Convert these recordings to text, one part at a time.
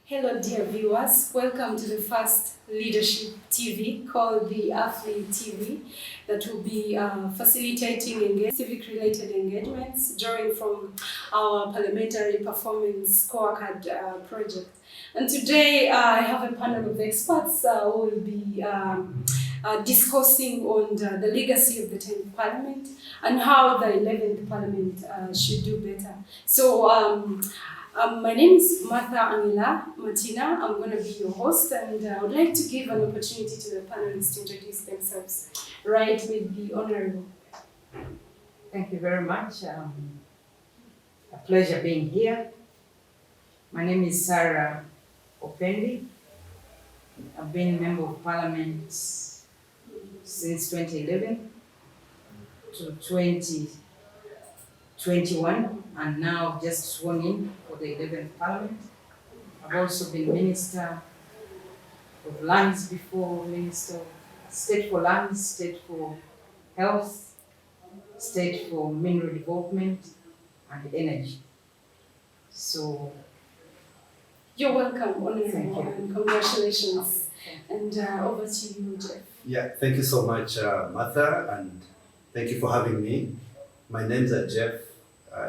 Hello, dear viewers. Welcome to the first leadership TV called the Afli TV that will be facilitating civic-related engagements drawing from our parliamentary performance scorecard project. And today I have a panel of experts who will be discussing on the legacy of the 10th Parliament and how the 11th Parliament should do better. My name is Martha Angela Martina. I'm going to be your host, and I would like to give an opportunity to the panelists to introduce themselves, right with the Honorable. Thank you very much. A pleasure being here. My name is Sarah Opendi. I've been a Member of Parliament since 2011 to 2021, and now just sworn in for the 11th Parliament. I've also been Minister of Lands before, Minister of State for Lands, State for Health, State for Mineral Development and Energy. So, you're welcome, Honorable, thank you. and congratulations. And over to you, Jeff. Yeah, thank you so much, Martha, and thank you for having me. My name is Jeff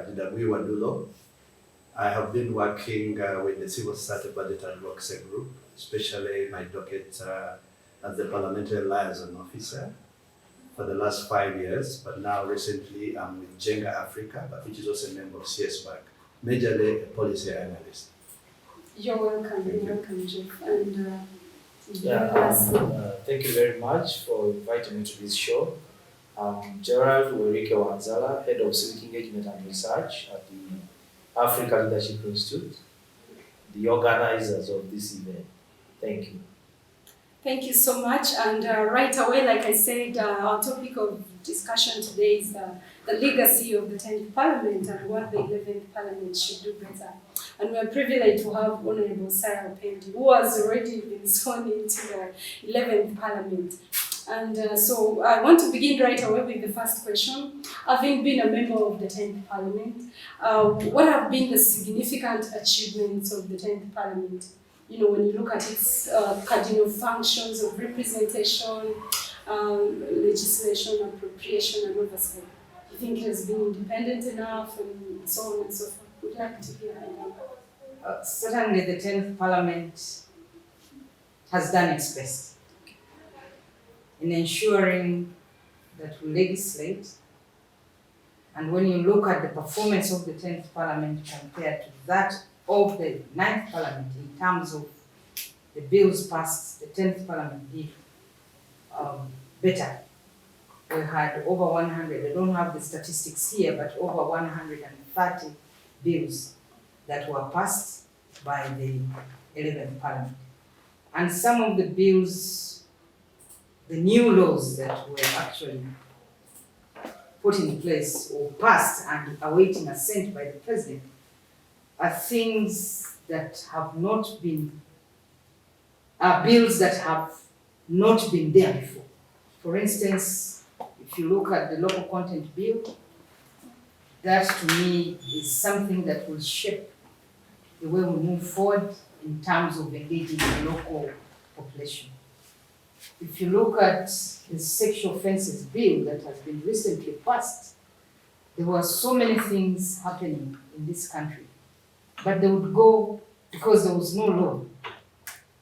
D.W. Wadulo. I have been working with the Civil Society Budget Advocacy Group, especially my docket as the Parliamentary Liaison Officer for the last 5 years, but now recently I'm with Jenga Africa, but which is also a member of CSBAC, majorly a policy analyst. You're welcome. You're welcome, Jeff. And thank you very much for inviting me to this show. I'm Gerald Werike Wanzala, Head of Civic Engagement and Research at the Africa Leadership Institute, the organizers of this event. Thank you. Thank you so much. And right away, like I said, our topic of discussion today is the legacy of the 10th Parliament and what the 11th Parliament should do better. And we're privileged to have Honorable Sarah Opendi, who has already been sworn into the 11th Parliament. And so I want to begin right away with the first question. Having been a member of the 10th Parliament, what have been the significant achievements of the 10th Parliament? You know, when you look at its cardinal functions of representation, legislation, appropriation, and oversight. Do you think it has been independent enough, and so on and so forth? Would like to hear that. Certainly the 10th Parliament has done its best in ensuring that we legislate. And when you look at the performance of the 10th Parliament compared to that of the 9th Parliament in terms of the bills passed, the 10th Parliament did better. We had over 100, I don't have the statistics here, but over 130 bills that were passed by the 11th Parliament. And some of the bills, the new laws that were actually put in place or passed and awaiting assent by the President are things that have not been, bills that have not been there before. For instance, if you look at the local content bill, that to me is something that will shape the way we move forward in terms of engaging the local population. If you look at the sexual offences bill that has been recently passed, there were so many things happening in this country, but they would go because there was no law.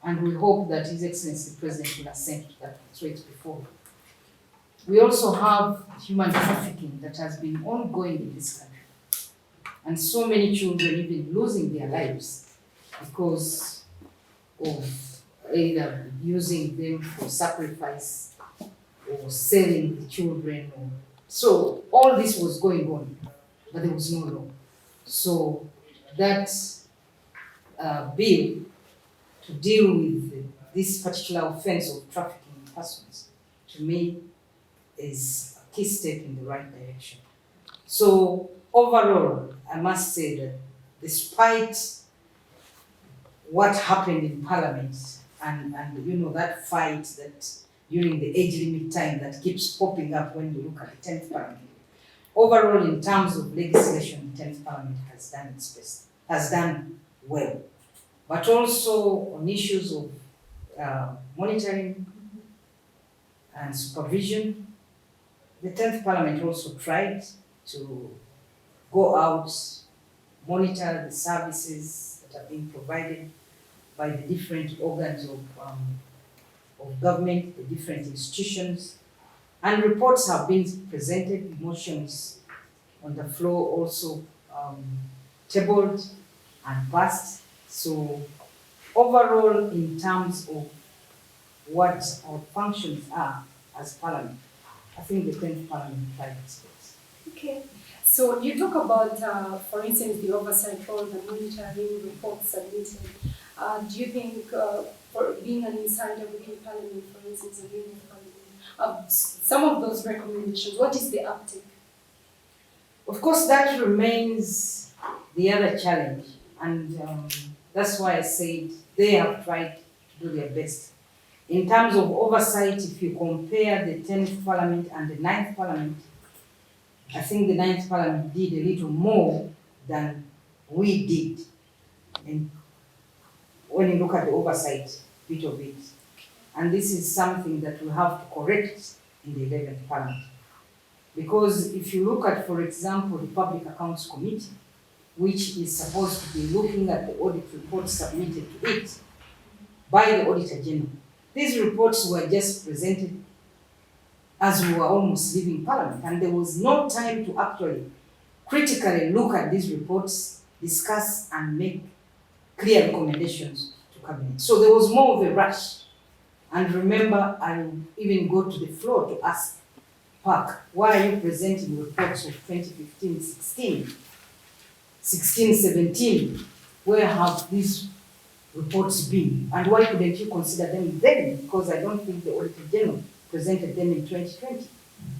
And we hope that His Excellency the President will assent to that, so it's before. We also have human trafficking that has been ongoing in this country. And so many children even losing their lives because of either using them for sacrifice or selling the children. So all this was going on, but there was no law. So that bill to deal with this particular offense of trafficking in persons, to me, is a key step in the right direction. So overall, I must say that despite what happened in Parliament and you know that fight that during the age limit time that keeps popping up when you look at the 10th Parliament, overall in terms of legislation, the 10th Parliament has done its best, has done well. but also on issues of monitoring and supervision. The 10th Parliament also tried to go out, monitor the services that are being provided by the different organs of government, the different institutions, and reports have been presented, motions on the floor also tabled and passed. So overall, in terms of what our functions are as Parliament, I think the 10th Parliament tried its best. Okay. So you talk about, for instance, the oversight role, the monitoring reports submitted. Do you think, for being an insider within Parliament, for instance, a member of Parliament, some of those recommendations, what is the uptake? Of course, that remains the other challenge, and that's why I said they have tried to do their best. In terms of oversight, if you compare the 10th Parliament and the 9th Parliament, I think the 9th Parliament did a little more than we did. And when you look at the oversight bit of it, and this is something that we have to correct in the 11th Parliament. Because if you look at, for example, the Public Accounts Committee, which is supposed to be looking at the audit reports submitted to it by the Auditor General, these reports were just presented as we were almost leaving Parliament, and there was no time to actually critically look at these reports, discuss and make clear recommendations to Cabinet. So there was more of a rush. And remember, I even go to the floor to ask Park, why are you presenting reports of 2015, 16, 17? Where have these reports been? And why couldn't you consider them then? Because I don't think the Auditor General presented them in 2020.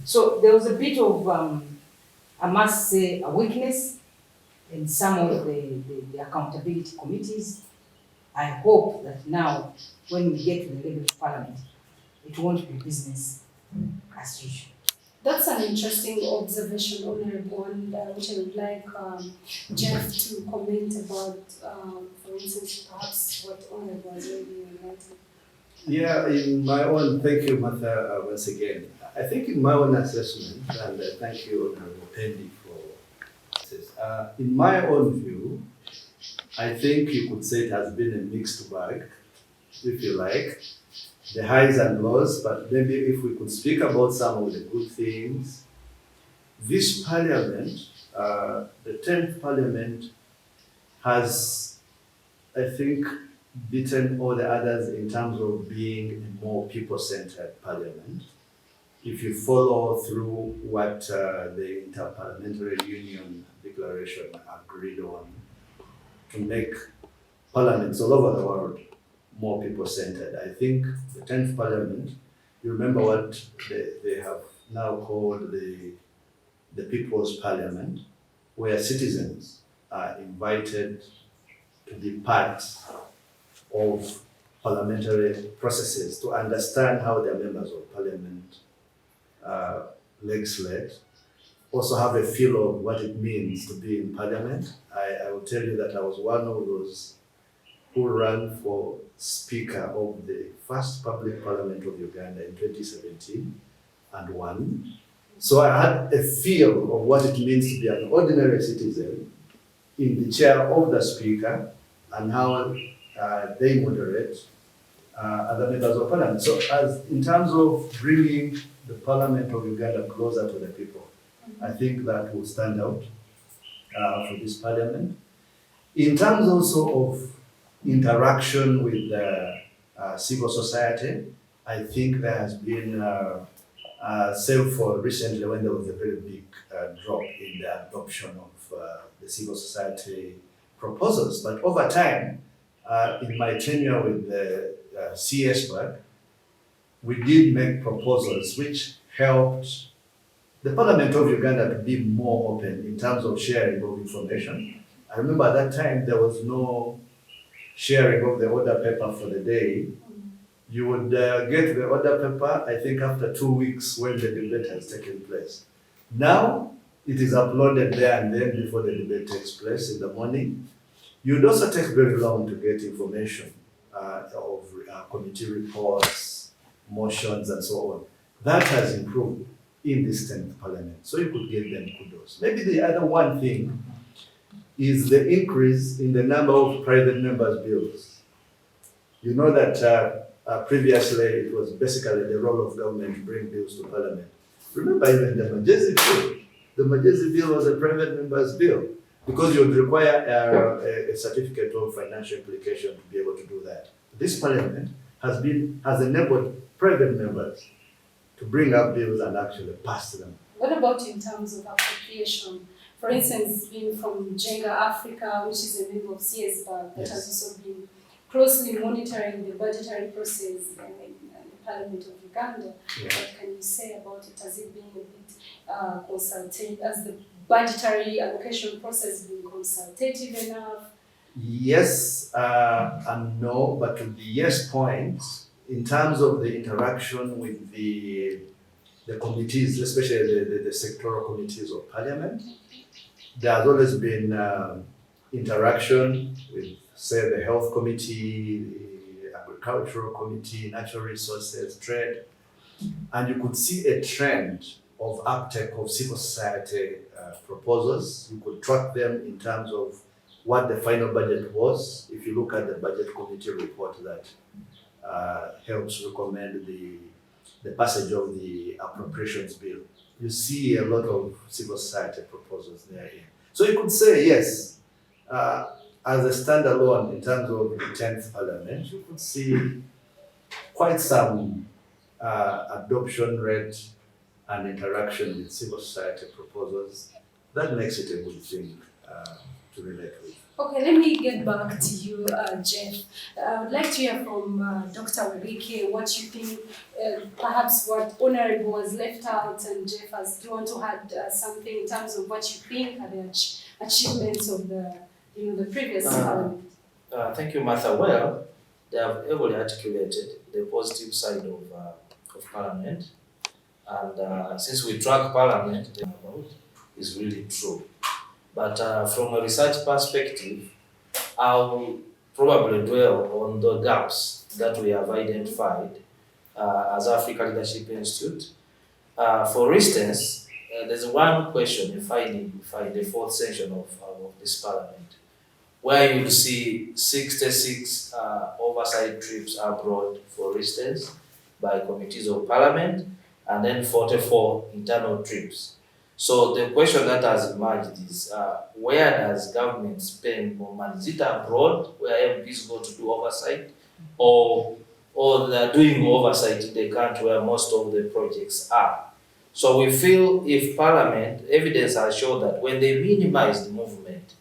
So there was a bit of, I must say, a weakness in some of the accountability committees. I hope that now, when we get to the level of Parliament, it won't be business as usual. That's an interesting observation, Honorable, and which I would like Jeff to comment about, for instance, perhaps what Honorable has already highlighted. Yeah, in my own, thank you, Martha, once again. I think in my own assessment, and thank you, Honorable Pendy, for this. In my own view, I think you could say it has been a mixed bag, if you like. The highs and lows, but maybe if we could speak about some of the good things. This Parliament, the 10th Parliament, has, I think, beaten all the others in terms of being a more people-centered Parliament. If you follow through what the Interparliamentary Union Declaration agreed on to make parliaments all over the world more people-centered. I think the 10th Parliament, you remember what they have now called the People's Parliament, where citizens are invited to be part of parliamentary processes to understand how their members of parliament legislate, also have a feel of what it means to be in parliament. I will tell you that I was one of those who ran for Speaker of the first public parliament of Uganda in 2017 and won. So I had a feel of what it means to be an ordinary citizen in the chair of the Speaker and how they moderate other members of parliament. So as in terms of bringing the Parliament of Uganda closer to the people, I think that will stand out for this Parliament. In terms also of interaction with civil society, I think there has been, save for recently when there was a very big drop in the adoption of the civil society proposals. But over time, in my tenure with the CS work, we did make proposals which helped the Parliament of Uganda to be more open in terms of sharing of information. I remember at that time there was no sharing of the order paper for the day. You would get the order paper, I think, after 2 weeks when the debate has taken place. Now, it is uploaded there and then before the debate takes place in the morning. You'd also take very long to get information of committee reports, motions, and so on. That has improved in this 10th Parliament, so you could give them kudos. Maybe the other one thing is the increase in the number of private members' bills. You know that previously it was basically the role of government to bring bills to Parliament. Remember even the Majesty bill. The Majesty bill was a private member's bill because you would require a certificate of financial implication to be able to do that. This Parliament has enabled private members to bring up bills and actually pass them. What about in terms of appropriation? For instance, being from Jenga Africa, which is a member of CSBAG, that Yes. has also been closely monitoring the budgetary process in the Parliament of Uganda. Yeah. What can you say about it? Has it been a bit consultative? Has the budgetary allocation process been consultative enough? Yes and no, but to the yes point, in terms of the interaction with the committees, especially the sectoral committees of Parliament, there has always been interaction with, say, the Health Committee, the Agricultural Committee, Natural Resources, Trade, and you could see a trend of uptake of civil society proposals. You could track them in terms of what the final budget was. If you look at the Budget Committee report that helps recommend the passage of the appropriations bill, you see a lot of civil society proposals there. So you could say, yes, as a standalone in terms of the 10th Parliament, you could see quite some adoption rate and interaction with civil society proposals. That makes it a good thing to relate with. Okay, let me get back to you, Jeff. I would like to hear from Dr. Werike what you think, perhaps what Honorable has left out, and Jeff, do you want to add something in terms of what you think are the achievements of the previous Parliament? Thank you, Martha. Well, they have heavily articulated the positive side of Parliament, and since we track Parliament, is really true. But from a research perspective, I'll probably dwell on the gaps that we have identified as Africa Leadership Institute. For instance, there's one question you find in the fourth session of this Parliament, where you see 66 oversight trips abroad, for instance, by committees of Parliament, and then 44 internal trips. So the question that has emerged is, where does government spend more money? Is it abroad, where MPs go to do oversight, or they're doing oversight in the country where most of the projects are? So we feel if Parliament, evidence has shown that when they minimize the movement,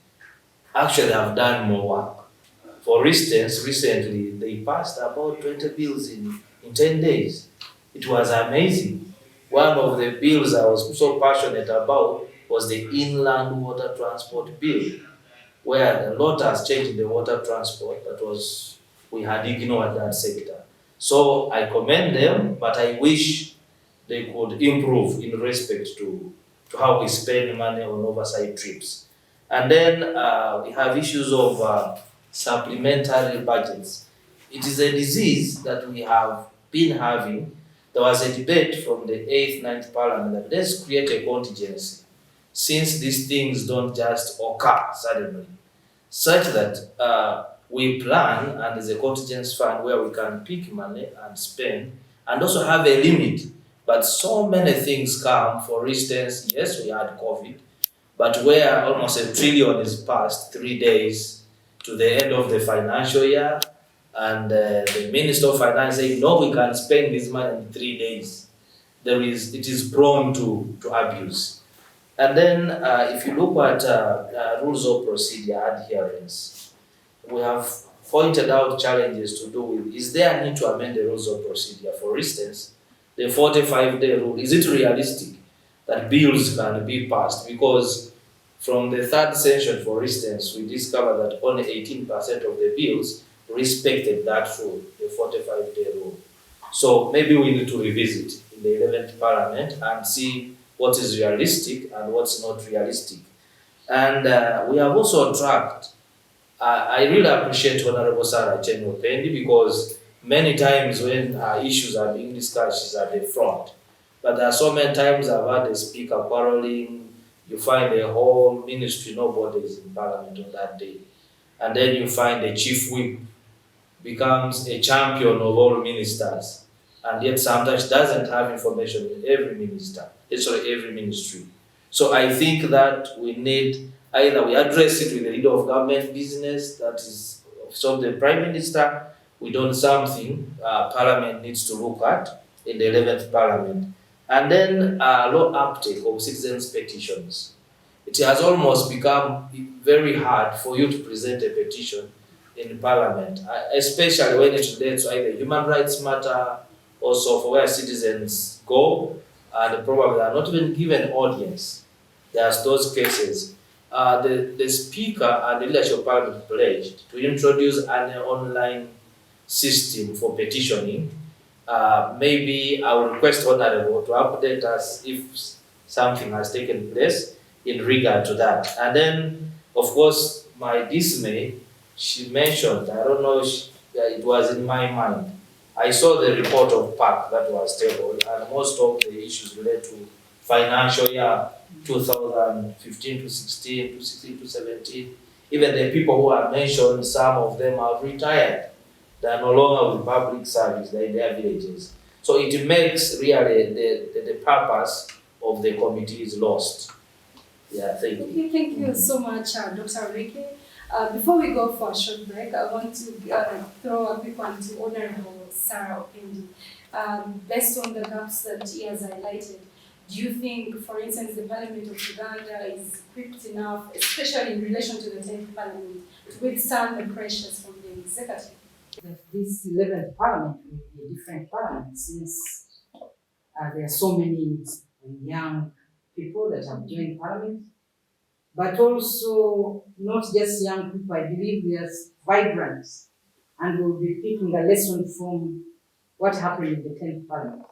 actually have done more work. For instance, recently they passed about 20 bills in 10 days. It was amazing. One of the bills I was so passionate about was the Inland Water Transport Bill, where a lot has changed in the water transport. We had ignored that sector. So I commend them, but I wish they could improve in respect to how we spend money on oversight trips. And then we have issues of supplementary budgets. It is a disease that we have been having. There was a debate from the 8th, 9th Parliament that let's create a contingency, since these things don't just occur suddenly, such that we plan, and there's a contingency fund where we can pick money and spend, and also have a limit. But so many things come. For instance, yes, we had COVID, but where almost $1 trillion is passed 3 days to the end of the financial year, and the Minister of Finance saying, no, we can spend this money in 3 days. It is prone to abuse. And then if you look at rules of procedure adherence, we have pointed out challenges to do with, is there a need to amend the rules of procedure? For instance, the 45-day rule, is it realistic that bills can be passed? Because from the third session, for instance, we discovered that only 18% of the bills respected that rule, the 45-day rule. So maybe we need to revisit in the 11th Parliament and see what is realistic and what's not realistic. And we have also tracked I really appreciate Honorable Sarah Chenyo Pendi, because many times when issues are being discussed, she's at the front. But there are so many times I've had the speaker quarreling. You find the whole ministry, nobody is in parliament on that day. And then you find the chief whip becomes a champion of all ministers. And yet sometimes doesn't have information in every minister, every ministry. So I think that we need, either we address it with the leader of government business, that is, so the prime minister, we done something parliament needs to look at in the 11th parliament. And then low uptake of citizens' petitions. It has almost become very hard for you to present a petition in parliament, especially when it relates to either human rights matter, also for where citizens go, and probably are not even given audience. There's those cases. The speaker and the leadership of parliament pledged to introduce an online system for petitioning. Maybe I will request Honorable to update us if something has taken place in regard to that. And then, of course, my dismay, she mentioned, I don't know, it was in my mind. I saw the report of PAC that was tabled, and most of the issues relate to financial year 2015 to 16, to 16 to 17. Even the people who are mentioned, some of them have retired. They are no longer with public service, they're in their villages. So it makes really the purpose of the committee is lost. Yeah, thank you. Okay, thank you so much, Dr. Ricky. Before we go for a short break, I want to throw a quick one to Honorable Sarah Opendi. Based on the gaps that he has highlighted, do you think, for instance, the Parliament of Uganda is equipped enough, especially in relation to the 10th Parliament, to withstand the pressures from the executive? This 11th parliament will be a different parliament, since there are so many young people that have joined parliament, but also not just young people. I believe there's vibrant, and we'll be picking a lesson from what happened in the 10th parliament.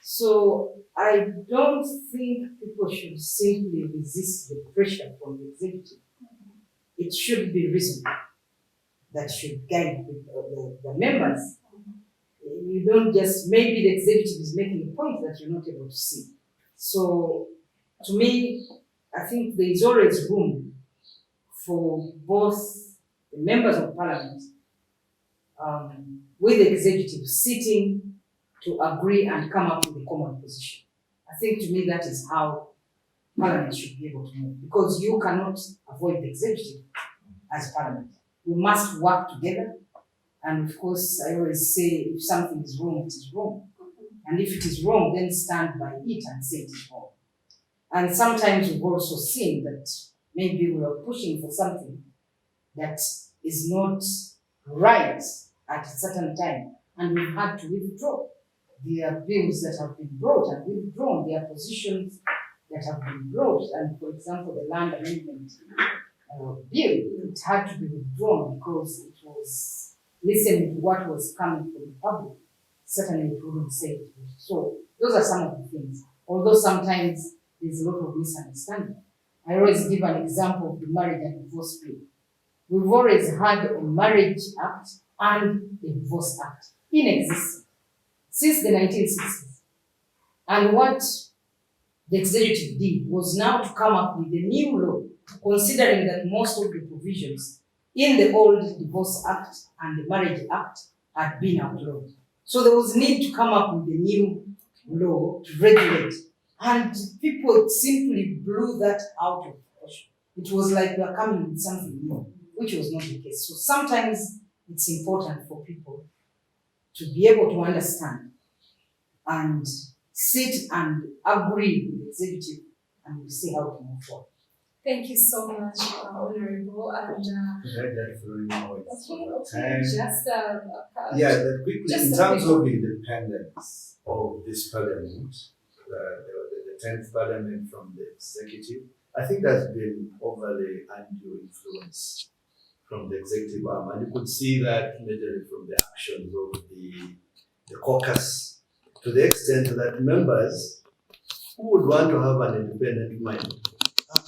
So I don't think people should simply resist the pressure from the executive. It should be reason that should guide the members. You don't just, maybe the executive is making a point that you're not able to see. So to me, I think there is always room for both the members of parliament with the executive sitting to agree and come up with a common position. I think to me that is how parliament should be able to move, because you cannot avoid the executive as parliament. We must work together, and of course I always say if something is wrong, it is wrong. And if it is wrong, then stand by it and say it is wrong. And sometimes we've also seen that maybe we are pushing for something that is not right at a certain time, and we've had to withdraw. There are bills that have been brought and withdrawn, there are positions that have been brought, and for example, the land amendment bill, it had to be withdrawn because it was listening to what was coming from the public. Certainly it wouldn't say it. So those are some of the things, although sometimes there's a lot of misunderstanding. I always give an example of the marriage and divorce bill. We've always had a marriage act and a divorce act in existence since the 1960s. And what the executive did was now to come up with a new law, considering that most of the provisions in the old divorce act and the marriage act had been outlawed. So there was need to come up with a new law to regulate. And people simply blew that out of proportion. It was like we are coming with something new, which was not the case. So sometimes it's important for people to be able to understand and sit and agree with the executive, and we'll see how to move forward. Thank you so much, Honorable. And yeah, that quickly, in terms of independence of this parliament, the 10th parliament from the executive, I think there's been overly undue influence from the executive arm, and you could see that majorly from the actions of the caucus, to the extent that members who would want to have an independent mind are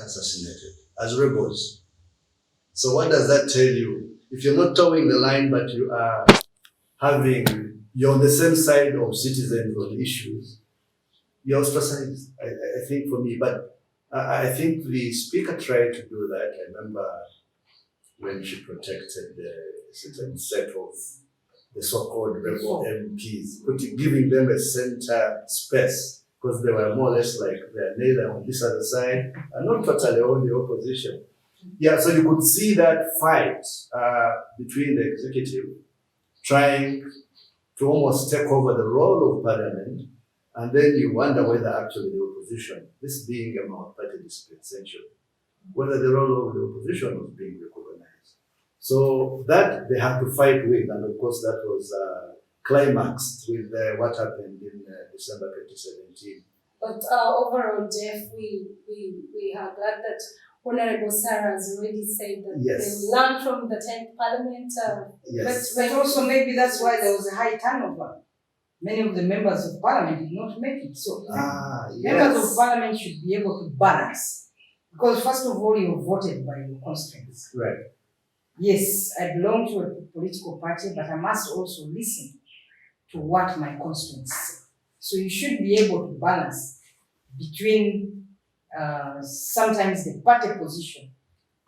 assassinated as rebels. So what does that tell you? If you're not towing the line, but you are you're on the same side of citizens on issues, you're ostracized, I think for me. But I think the speaker tried to do that. I remember when she protected the certain set of the so-called rebel MPs, giving them a center space because they were more or less like they're neither on this other side and not totally on the opposition. Yeah, so you could see that fight between the executive trying to almost take over the role of parliament, and then you wonder whether actually the opposition, this being a multi-party dispensation, whether the role of the opposition was being recognized. So that they had to fight with, and of course that was climaxed with what happened in December 2017. But overall, Jeff, we are glad that Honorable Sarah has already said that Yes. they will learn from the 10th Parliament. Yes. But also maybe that's why there was a high turnover. Many of the members of parliament did not make it. So members of parliament should be able to balance. Because first of all, you're voted by your constituents. Right. Yes, I belong to a political party, but I must also listen to what my constituents say. So you should be able to balance between sometimes the party position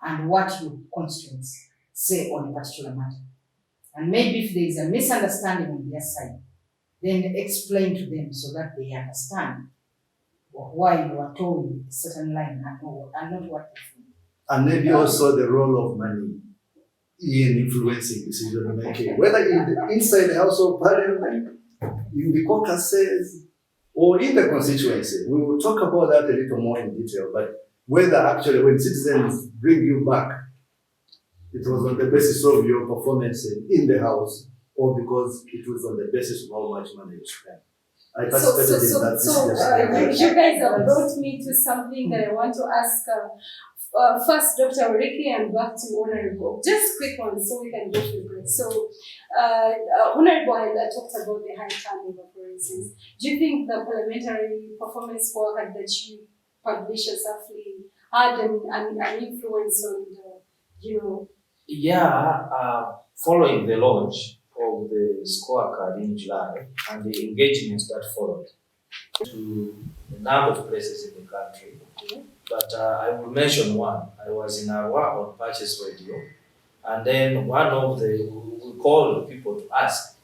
and what your constituents say on a particular matter. And maybe if there is a misunderstanding on their side, then explain to them so that they understand why you are told a certain line and not what they think. And maybe also the role of money in influencing decision making, whether inside the House of Parliament, in the caucuses, or in the constituency. We will talk about that a little more in detail, but whether actually when citizens bring you back, it was on the basis of your performance in the House, or because it was on the basis of how much money you spent. I participated in that. You guys have brought me to something that I want to ask. First, Dr. Oriki, and back to Honorable. Just quick one, so we can go to the break. So, Honorable had talked about the high turnover, for instance. Do you think the parliamentary performance scorecard that you published as Afli had an influence on the, Yeah, following the launch of the scorecard in July and the engagements that followed to a number of places in the country. But I will mention one. I was in Arua on Patches Radio, and then one of we called people to ask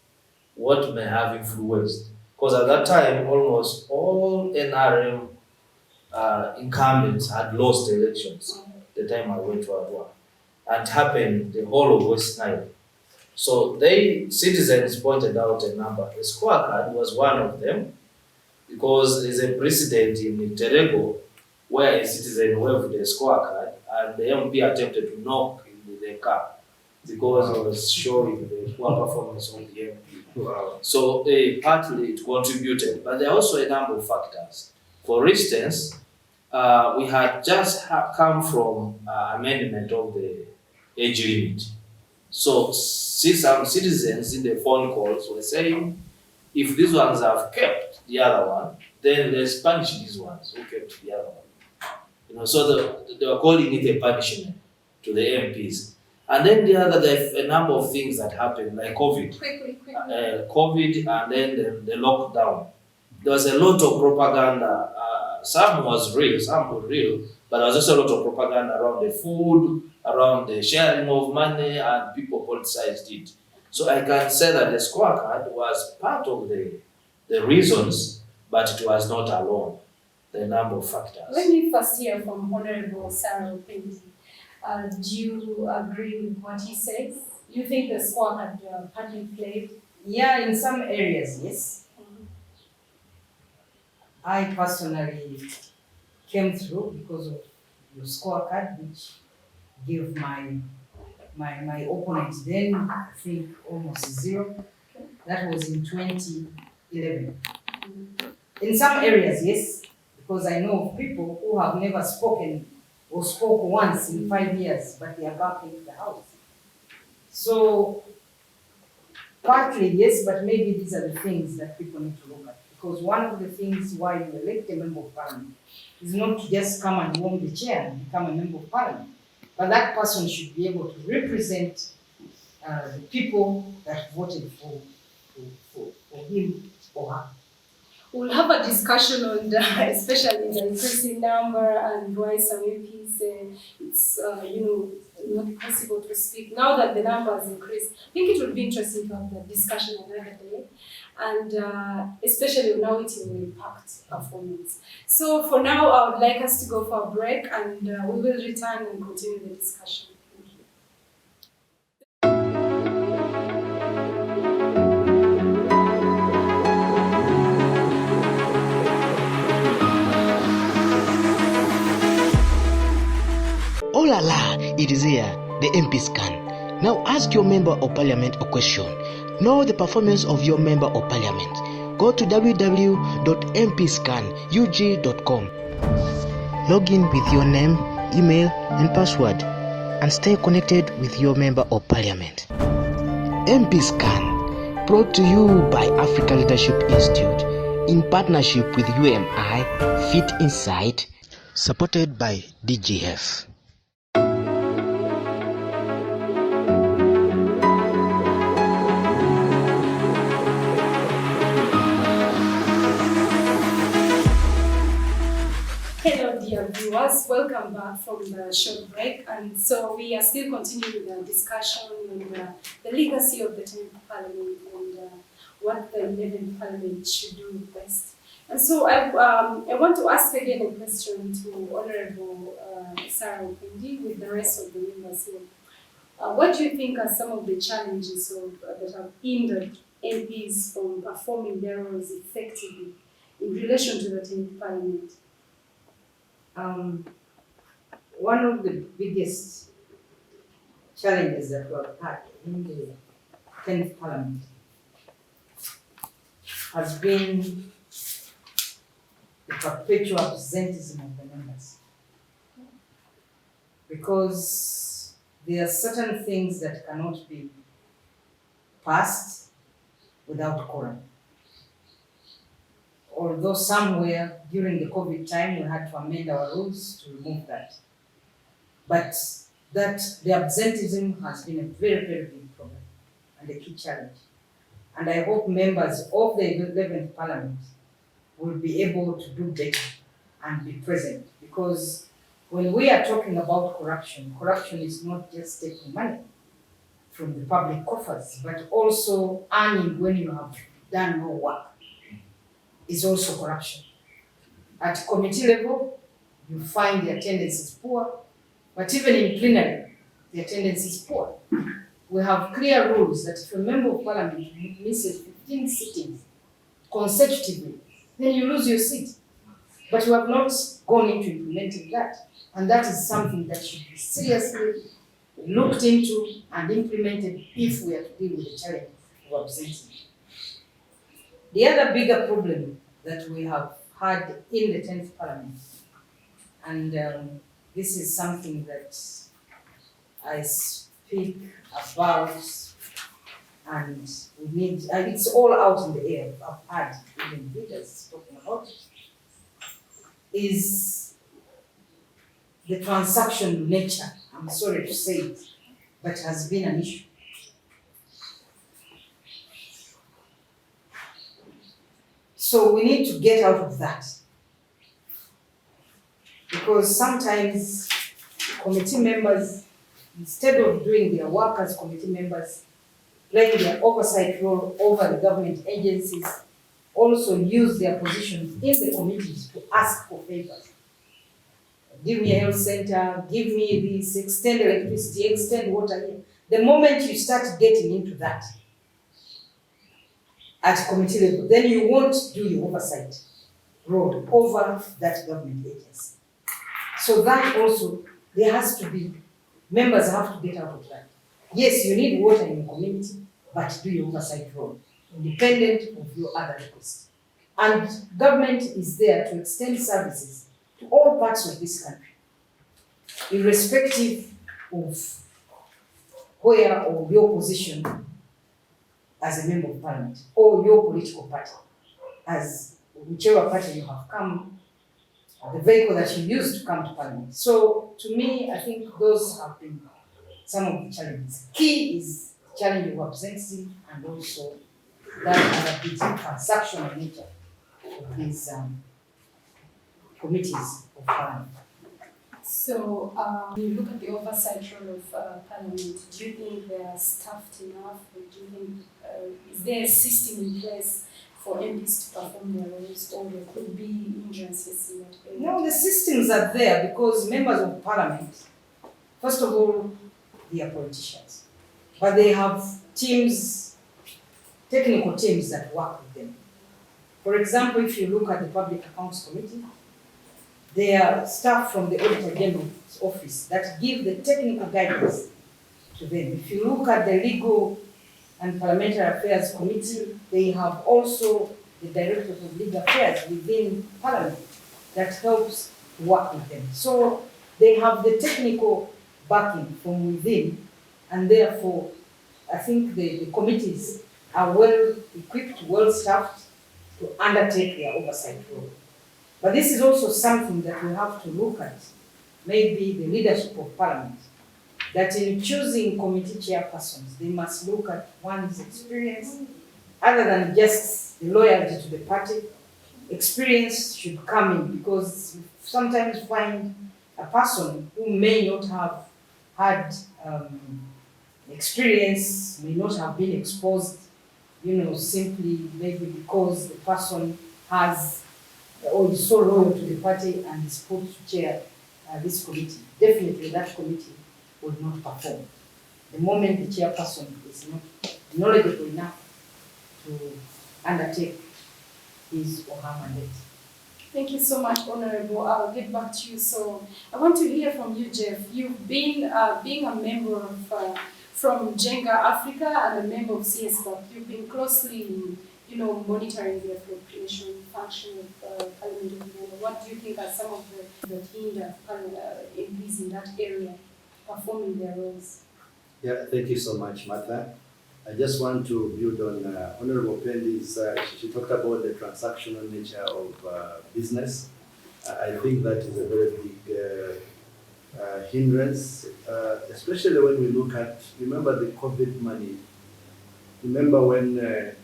what may have influenced. Because at that time, almost all NRM incumbents had lost elections the time I went to Arua. And it happened the whole of West Nile. So citizens pointed out a number. The scorecard was one of them, because there's a precedent in Terego where a citizen waved the scorecard and the MP attempted to knock into the car because it was showing the poor performance of the MP. Wow. So partly it contributed, but there are also a number of factors. For instance, we had just come from amendment of the age limit. So some citizens in the phone calls were saying, if these ones have kept the other one, then let's punish these ones who kept the other one. So they were calling it a punishment to the MPs. And then there's a number of things that happened, like COVID. Quickly. COVID and then the lockdown. There was a lot of propaganda. Some was real, some were real, but there was also a lot of propaganda around the food, around the sharing of money, and people politicized it. So I can say that the scorecard was part of the reasons, but it was not alone. The number of factors. Let me first hear from Honorable Sarah Opendi. Do you agree with what he says? You think the score had partly played? Yeah, in some areas, yes. I personally came through because of your scorecard, which gave my opponent then, I think, almost 0. That was in 2011. In some areas, yes, because I know of people who have never spoken or spoke once in 5 years, but they are back in the house. So, partly yes, but maybe these are the things that people need to look at. Because one of the things why you elect a member of parliament is not to just come and warm the chair and become a member of parliament, but that person should be able to represent the people that voted for him or her. We'll have a discussion on especially the increasing number and why some MPs say it's not possible to speak now that the number has increased. I think it would be interesting to have that discussion another day, and especially now it will impact performance. So for now, I would like us to go for a break, and we will return and continue the discussion. Thank you. Oh la la, it is here, the MP scan. Now ask your member of parliament a question. Know the performance of your member of parliament. Go to www.mpscanug.com. Log in with your name, email and password and stay connected with your member of parliament. MP Scan, brought to you by Africa Leadership Institute in partnership with UMI, Fit Insight, supported by DGF. Hello, dear viewers. Welcome back from the short break. And so we are still continuing the discussion on the legacy of the 10th Parliament and what the 11th Parliament should do best. And so I want to ask again a question to Honorable Sarah Opendi with the rest of the members here. What do you think are some of the challenges that have hindered MPs from performing their roles effectively in relation to the 10th Parliament? One of the biggest challenges that we have had in the 10th Parliament has been the perpetual absenteeism of the members. Because there are certain things that cannot be passed without quorum. Although somewhere during the COVID time we had to amend our rules to remove that. But that the absenteeism has been a very, very big problem and a key challenge. And I hope members of the 11th Parliament will be able to do better and be present. Because when we are talking about corruption, corruption is not just taking money from the public coffers, but also earning when you have done no work. Is also corruption. At committee level, you find the attendance is poor, but even in plenary, the attendance is poor. We have clear rules that if a member of parliament misses 15 sittings consecutively, then you lose your seat. But we have not gone into implementing that. And that is something that should be seriously looked into and implemented if we are to deal with the challenge of absenteeism. The other bigger problem that we have had in the 10th Parliament, and this is something that I speak about, and we need, it's all out in the air, I've had even leaders talking about it, is the transaction nature, I'm sorry to say it, but has been an issue. So we need to get out of that. Because sometimes committee members, instead of doing their work as committee members, playing their oversight role over the government agencies, also use their positions in the committees to ask for favors. Give me a health center, give me this, extend electricity, extend water here. The moment you start getting into that, at committee level, then you won't do your oversight role over that government agency. So that also, there has to be, members have to get out of that. Yes, you need water in your community, but do your oversight role, independent of your other requests. And government is there to extend services to all parts of this country, irrespective of where or your position as a member of parliament, or your political party, as whichever party you have come the vehicle that you use to come to Parliament. So to me, I think those have been some of the challenges. Key is the challenge of representative and also that the transactional nature of these committees of Parliament. So, when you look at the oversight role of Parliament, do you think they are staffed enough? Or do you think, is there a system in place for MPs to perform their roles, or there could be hindrances in that area? No, the systems are there because members of Parliament, first of all, they are politicians, but they have teams, technical teams that work with them. For example, if you look at the Public Accounts Committee, there are staff from the Auditor General's office that give the technical guidance to them. If you look at the Legal and Parliamentary Affairs Committee, they have also the Director of Legal Affairs within Parliament that helps work with them. So they have the technical backing from within, and therefore I think the committees are well equipped, well staffed to undertake their oversight role. But this is also something that we have to look at, maybe the leadership of Parliament, that in choosing committee chairpersons, they must look at one's experience, other than just the loyalty to the party. Experience should come in, because you sometimes find a person who may not have had experience, may not have been exposed, simply maybe because the person has or is so loyal to the party and is put to chair this committee. Definitely that committee would not perform. The moment the chairperson is not knowledgeable enough to undertake his or her mandate. Thank you so much, Honorable. I'll get back to you. So I want to hear from you, Jeff. You've been being a member of from Jenga Africa and a member of CSCAP. You've been closely, monitoring the appropriation function of Parliament of Uganda. What do you think are some of the hinder MPs in that area performing their roles? Yeah, thank you so much, Martha. I just want to build on Honorable Pendy's, she talked about the transactional nature of business. I think that is a very big hindrance, especially when we look at, remember the COVID money. Remember when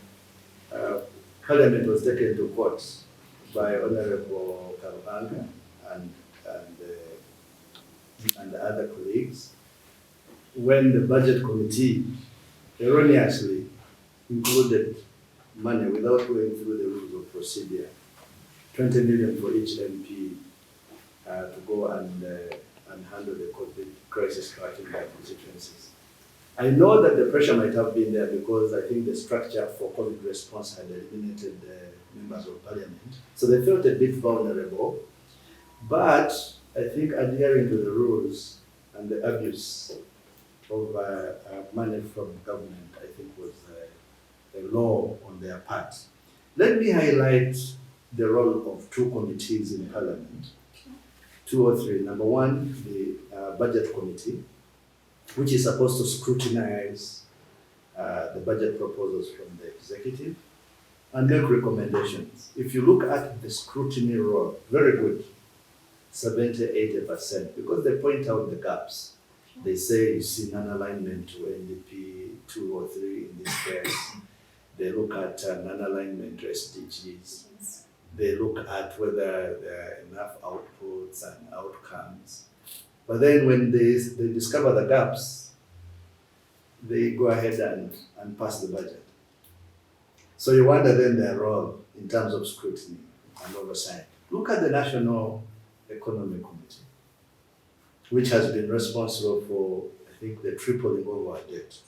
Parliament was taken to court by Honorable Karubanga and the other colleagues, when the budget committee erroneously included money without going through the rules of procedure, 20 million for each MP to go and handle the COVID crisis striking their constituencies. I know that the pressure might have been there because I think the structure for COVID response had eliminated the members of Parliament. So they felt a bit vulnerable, but I think adhering to the rules and the abuse of money from government, I think was a law on their part. Let me highlight the role of two committees in Parliament, two or three. Number one, the Budget Committee, which is supposed to scrutinize the budget proposals from the executive and make recommendations. If you look at the scrutiny role, very good, 70–80%, because they point out the gaps. They say you see non-alignment to NDP 2 or 3 in this case. They look at non-alignment to SDGs. They look at whether there are enough outputs and outcomes. But then when they discover the gaps, they go ahead and pass the budget. So you wonder then their role in terms of scrutiny and oversight. Look at the National Economic Committee, which has been responsible for, I think, the tripling of our debt.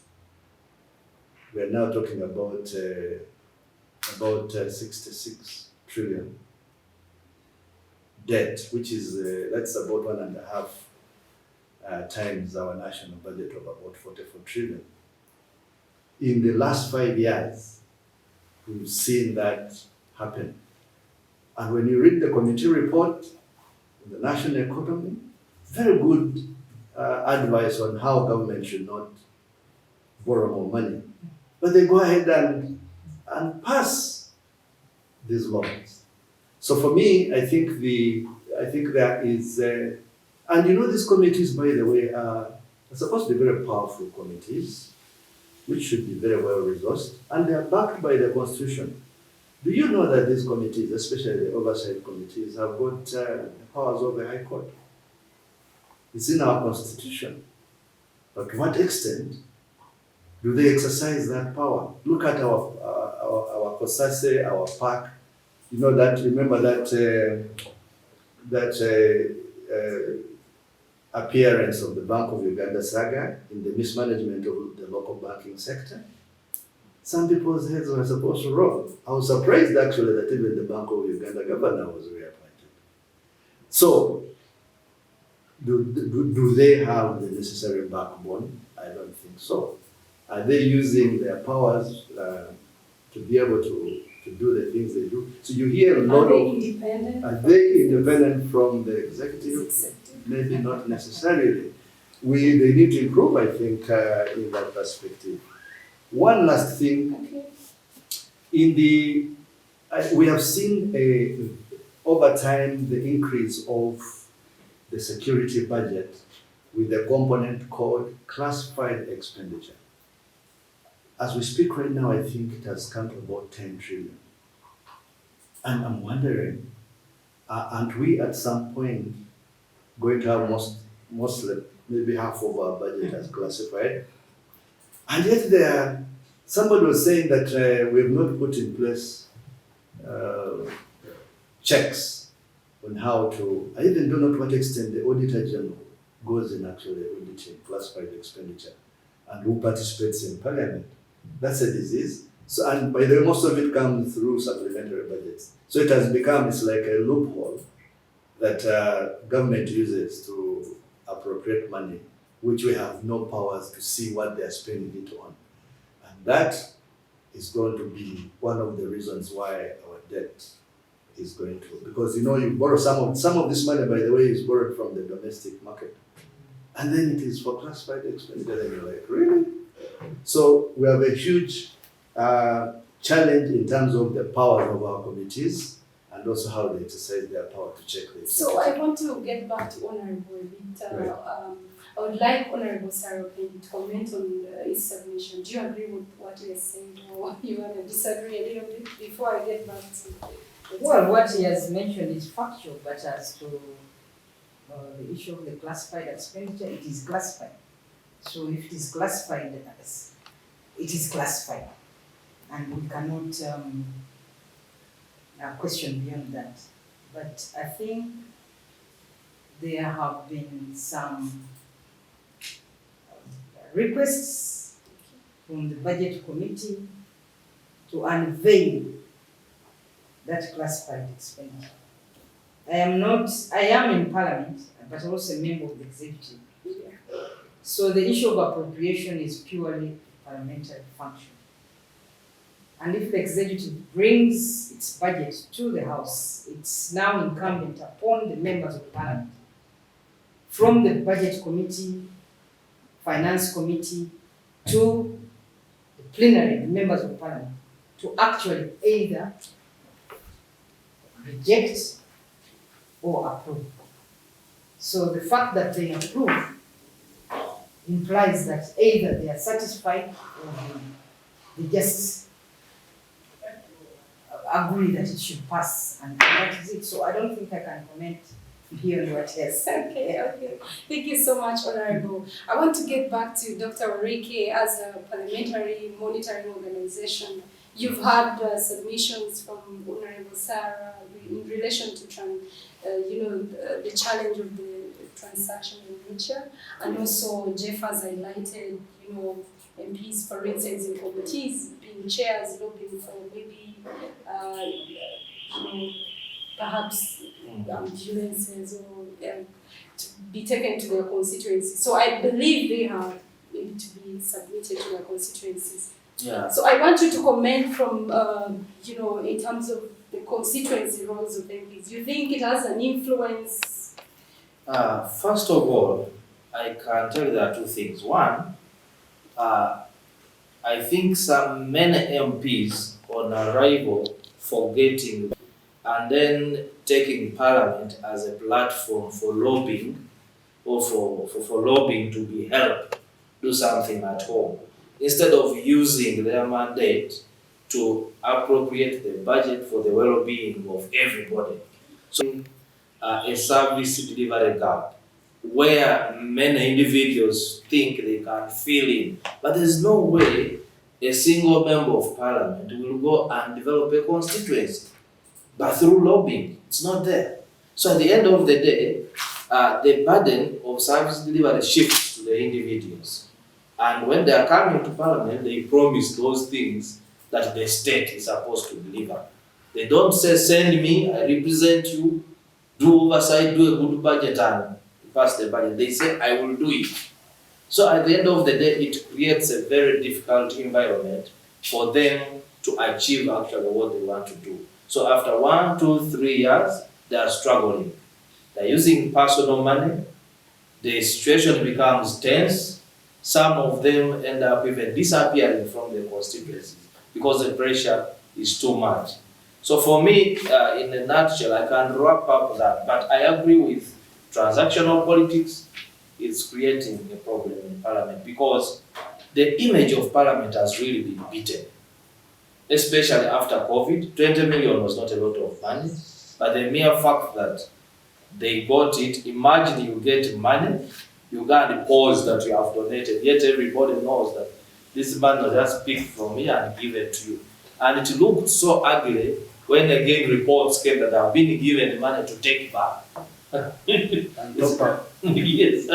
We are now talking about 66 trillion debt, which is, that's about 1.5 times our national budget of about 44 trillion. In the last 5 years, we've seen that happen. And when you read the committee report, the national economy, very good advice on how government should not borrow more money. But they go ahead and pass these laws. So for me, I think the I think there is, and you know, these committees, by the way, are supposed to be very powerful committees, which should be very well resourced, and they are backed by the Constitution. Do you know that these committees, especially the oversight committees, have got powers of the High Court? It's in our Constitution. But to what extent do they exercise that power? Look at our Kosase, our park. You know that. Remember that appearance of the Bank of Uganda saga in the mismanagement of the local banking sector. Some people's heads were supposed to roll. I was surprised actually that even the Bank of Uganda governor was reappointed. So, do they have the necessary backbone? I don't think so. Are they using their powers to be able to do the things they do? So you hear a lot Are they of... independent? Are they independent from the executive? Maybe not necessarily. They need to improve, I think, in that perspective. One last thing. Okay. We have seen over time the increase of the security budget with the component called classified expenditure. As we speak right now, I think it has come to about 10 trillion. And I'm wondering, aren't we at some point going to have mostly maybe half of our budget as classified? And yet somebody was saying that we have not put in place checks on how to, I even don't know to what extent the Auditor General goes in actually auditing classified expenditure and who participates in Parliament. That's a disease. So, and by the way, most of it comes through supplementary budgets. So it has become, it's like a loophole that government uses to appropriate money, which we have no powers to see what they are spending it on. And that is going to be one of the reasons why our debt is going to, because you know, you borrow some of this money, by the way, is borrowed from the domestic market. And then it is for classified expenditure, and you're like, really? So we have a huge challenge in terms of the power of our committees and also how they exercise their power to check this. So I want to get back to Honorable a bit. Right. I would like Honorable Sarah to comment on his submission. Do you agree with what he has said, or you want to disagree a little bit before I get back to it? Well, what he has mentioned is factual, but as to the issue of the classified expenditure, it is classified. So if it is classified, it is classified. And we cannot question beyond that. But I think there have been some requests from the budget committee to unveil that classified expenditure. I am in Parliament, but also a member of the executive. So the issue of appropriation is purely a parliamentary function. And if the executive brings its budget to the House, it's now incumbent upon the members of Parliament, from the budget committee, finance committee, to the plenary, the members of Parliament, to actually either reject or approve. So the fact that they approve implies that either they are satisfied or they just agree that it should pass, and that is it. So I don't think I can comment here on what he has said. Okay. Thank you so much, Honorable. I want to get back to Dr. Orike as a parliamentary monitoring organization. You've had submissions from Honorable Sarah in relation to the challenge of the transaction in nature, and also Jeff has highlighted, MPs, for instance, in committees, being chairs, lobbying for maybe, perhaps ambulances or to be taken to their constituencies. So I believe they have maybe to be submitted to their constituencies. Yeah. So I want you to comment from, in terms of the constituency roles of MPs. You think it has an influence? First of all, I can tell you there are two things. One, I think many MPs on arrival forgetting and then taking Parliament as a platform for lobbying or for lobbying to be helped do something at home, instead of using their mandate to appropriate the budget for the well-being of everybody. So a service delivery gap where many individuals think they can fill in, but there's no way a single member of parliament will go and develop a constituency, but through lobbying, it's not there. So at the end of the day, the burden of service delivery shifts to the individuals. And when they are coming to parliament, they promise those things that the state is supposed to deliver. They don't say, send me, I represent you, do oversight, do a good budget and pass the budget. They say, I will do it. So at the end of the day, it creates a very difficult environment for them to achieve actually what they want to do. So after 1, 2, 3 years, they are struggling. They're using personal money. The situation becomes tense. Some of them end up even disappearing from the constituencies because the pressure is too much. So for me, in a nutshell, I can wrap up that, but I agree with transactional politics. It's creating a problem in parliament because the image of parliament has really been beaten, especially after COVID. 20 million was not a lot of money, but the mere fact that they got it, imagine you get money, you got the pause that you have donated, yet everybody knows that this man will just pick from me and give it to you. And it looked so ugly when again reports came that have been given money to take back. And top up. Yes,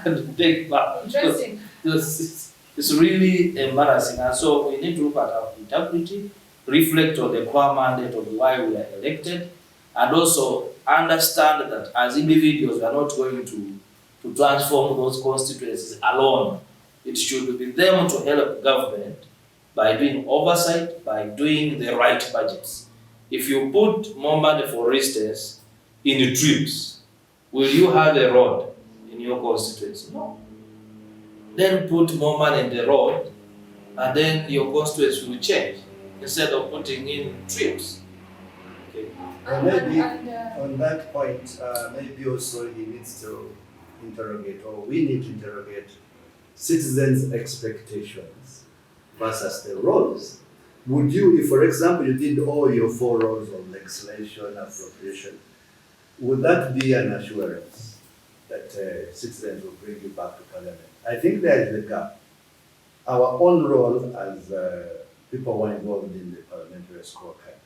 and take back. Interesting. It's really embarrassing. And so we need to look at our integrity, reflect on the core mandate of why we are elected, and also understand that as individuals we are not going to transform those constituencies alone. It should be them to help government by doing oversight, by doing the right budgets. If you put more money, for instance, in the trips, will you have a road in your constituency? No. Then put more money in the road, and then your constituency will change instead of putting in trips. Okay. Maybe on that point, maybe also he needs to interrogate, or we need to interrogate citizens' expectations versus the roles. Would you, if for example you did all your 4 roles of legislation, appropriation, would that be an assurance that citizens will bring you back to parliament? I think there is a gap. Our own role as people who are involved in the parliamentary scorecard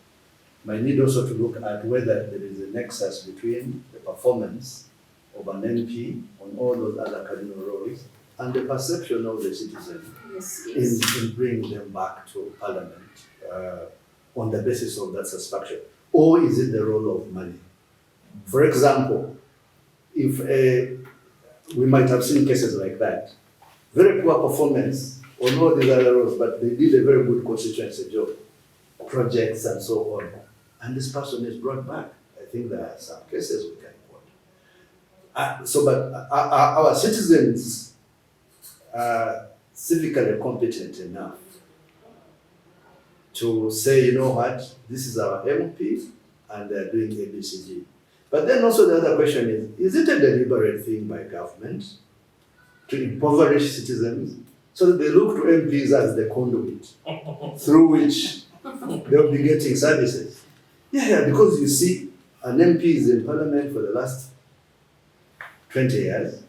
might need also to look at whether there is a nexus between the performance of an MP on all those other cardinal roles and the perception of the citizen in bringing them back to parliament on the basis of that satisfaction. Or is it the role of money? For example, if we might have seen cases like that, very poor performance on all these other roles, but they did a very good constituency job, projects and so on, and this person is brought back. I think there are some cases we can quote. But our citizens are civically competent enough to say, you know what, this is our MP and they're doing ABCD. But then also the other question is it a deliberate thing by government to impoverish citizens so that they look to MPs as the conduit through which they'll be getting services? Yeah, because you see, an MP is in parliament for the last 20 years,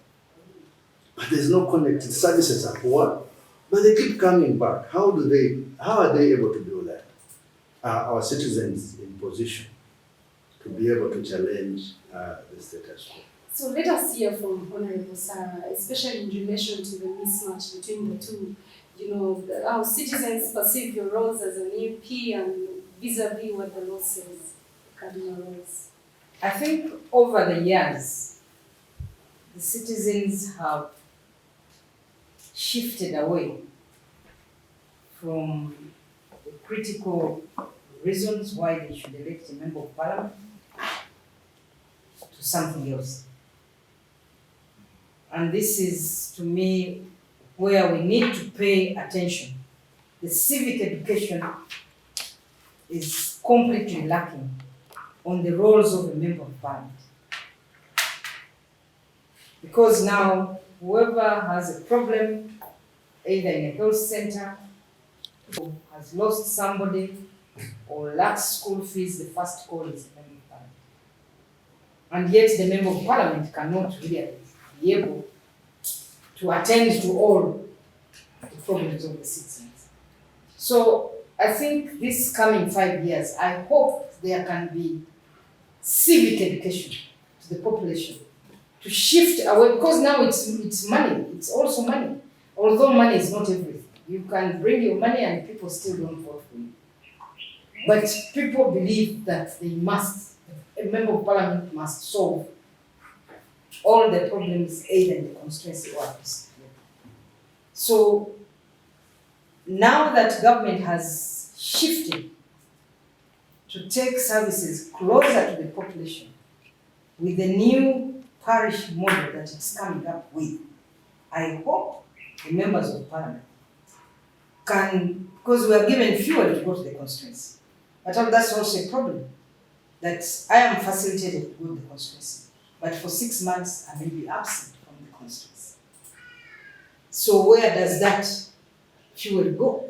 but there's no connected services are poor, but they keep coming back. How are they able to do that? Are our citizens in position to be able to challenge the status quo? So let us hear from Honorable Sarah, especially in relation to the mismatch between the two. You know, how citizens perceive your roles as an MP and vis-a-vis what the law says, cardinal roles. I think over the years, the citizens have shifted away from the critical reasons why they should elect a member of parliament to something else. And this is, to me, where we need to pay attention. The civic education is completely lacking on the roles of a member of parliament. Because now, whoever has a problem, either in a health center, or has lost somebody, or lacks school fees, the first call is the member of parliament. And yet the member of parliament cannot really be able to attend to all the problems of the citizens. So I think this coming 5 years, I hope there can be civic education to the population to shift away, because now it's money, it's also money. Although money is not everything. You can bring your money and people still don't vote for you. But people believe that they must, a member of parliament must solve all the problems either in the constituency or at the state level. So now that government has shifted to take services closer to the population with the new parish model that it's coming up with, I hope the members of parliament can, because we are given fuel to go to the constituency. But that's also a problem, that I am facilitated to go to the constituency, but for 6 months I may be absent from the constituency. So where does that fuel go?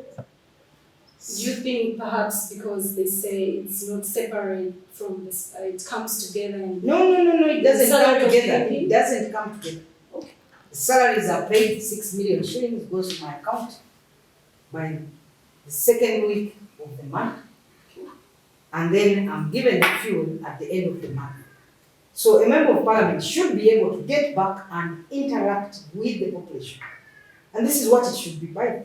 Do you think perhaps because they say it's not separate from this, it comes together? And No, it doesn't come Salary of together. the It doesn't come together. The salaries are paid, 6 million shillings goes to my account by the second week of the month. And then I'm given the fuel at the end of the month. So a member of parliament should be able to get back and interact with the population. And this is what it should be by.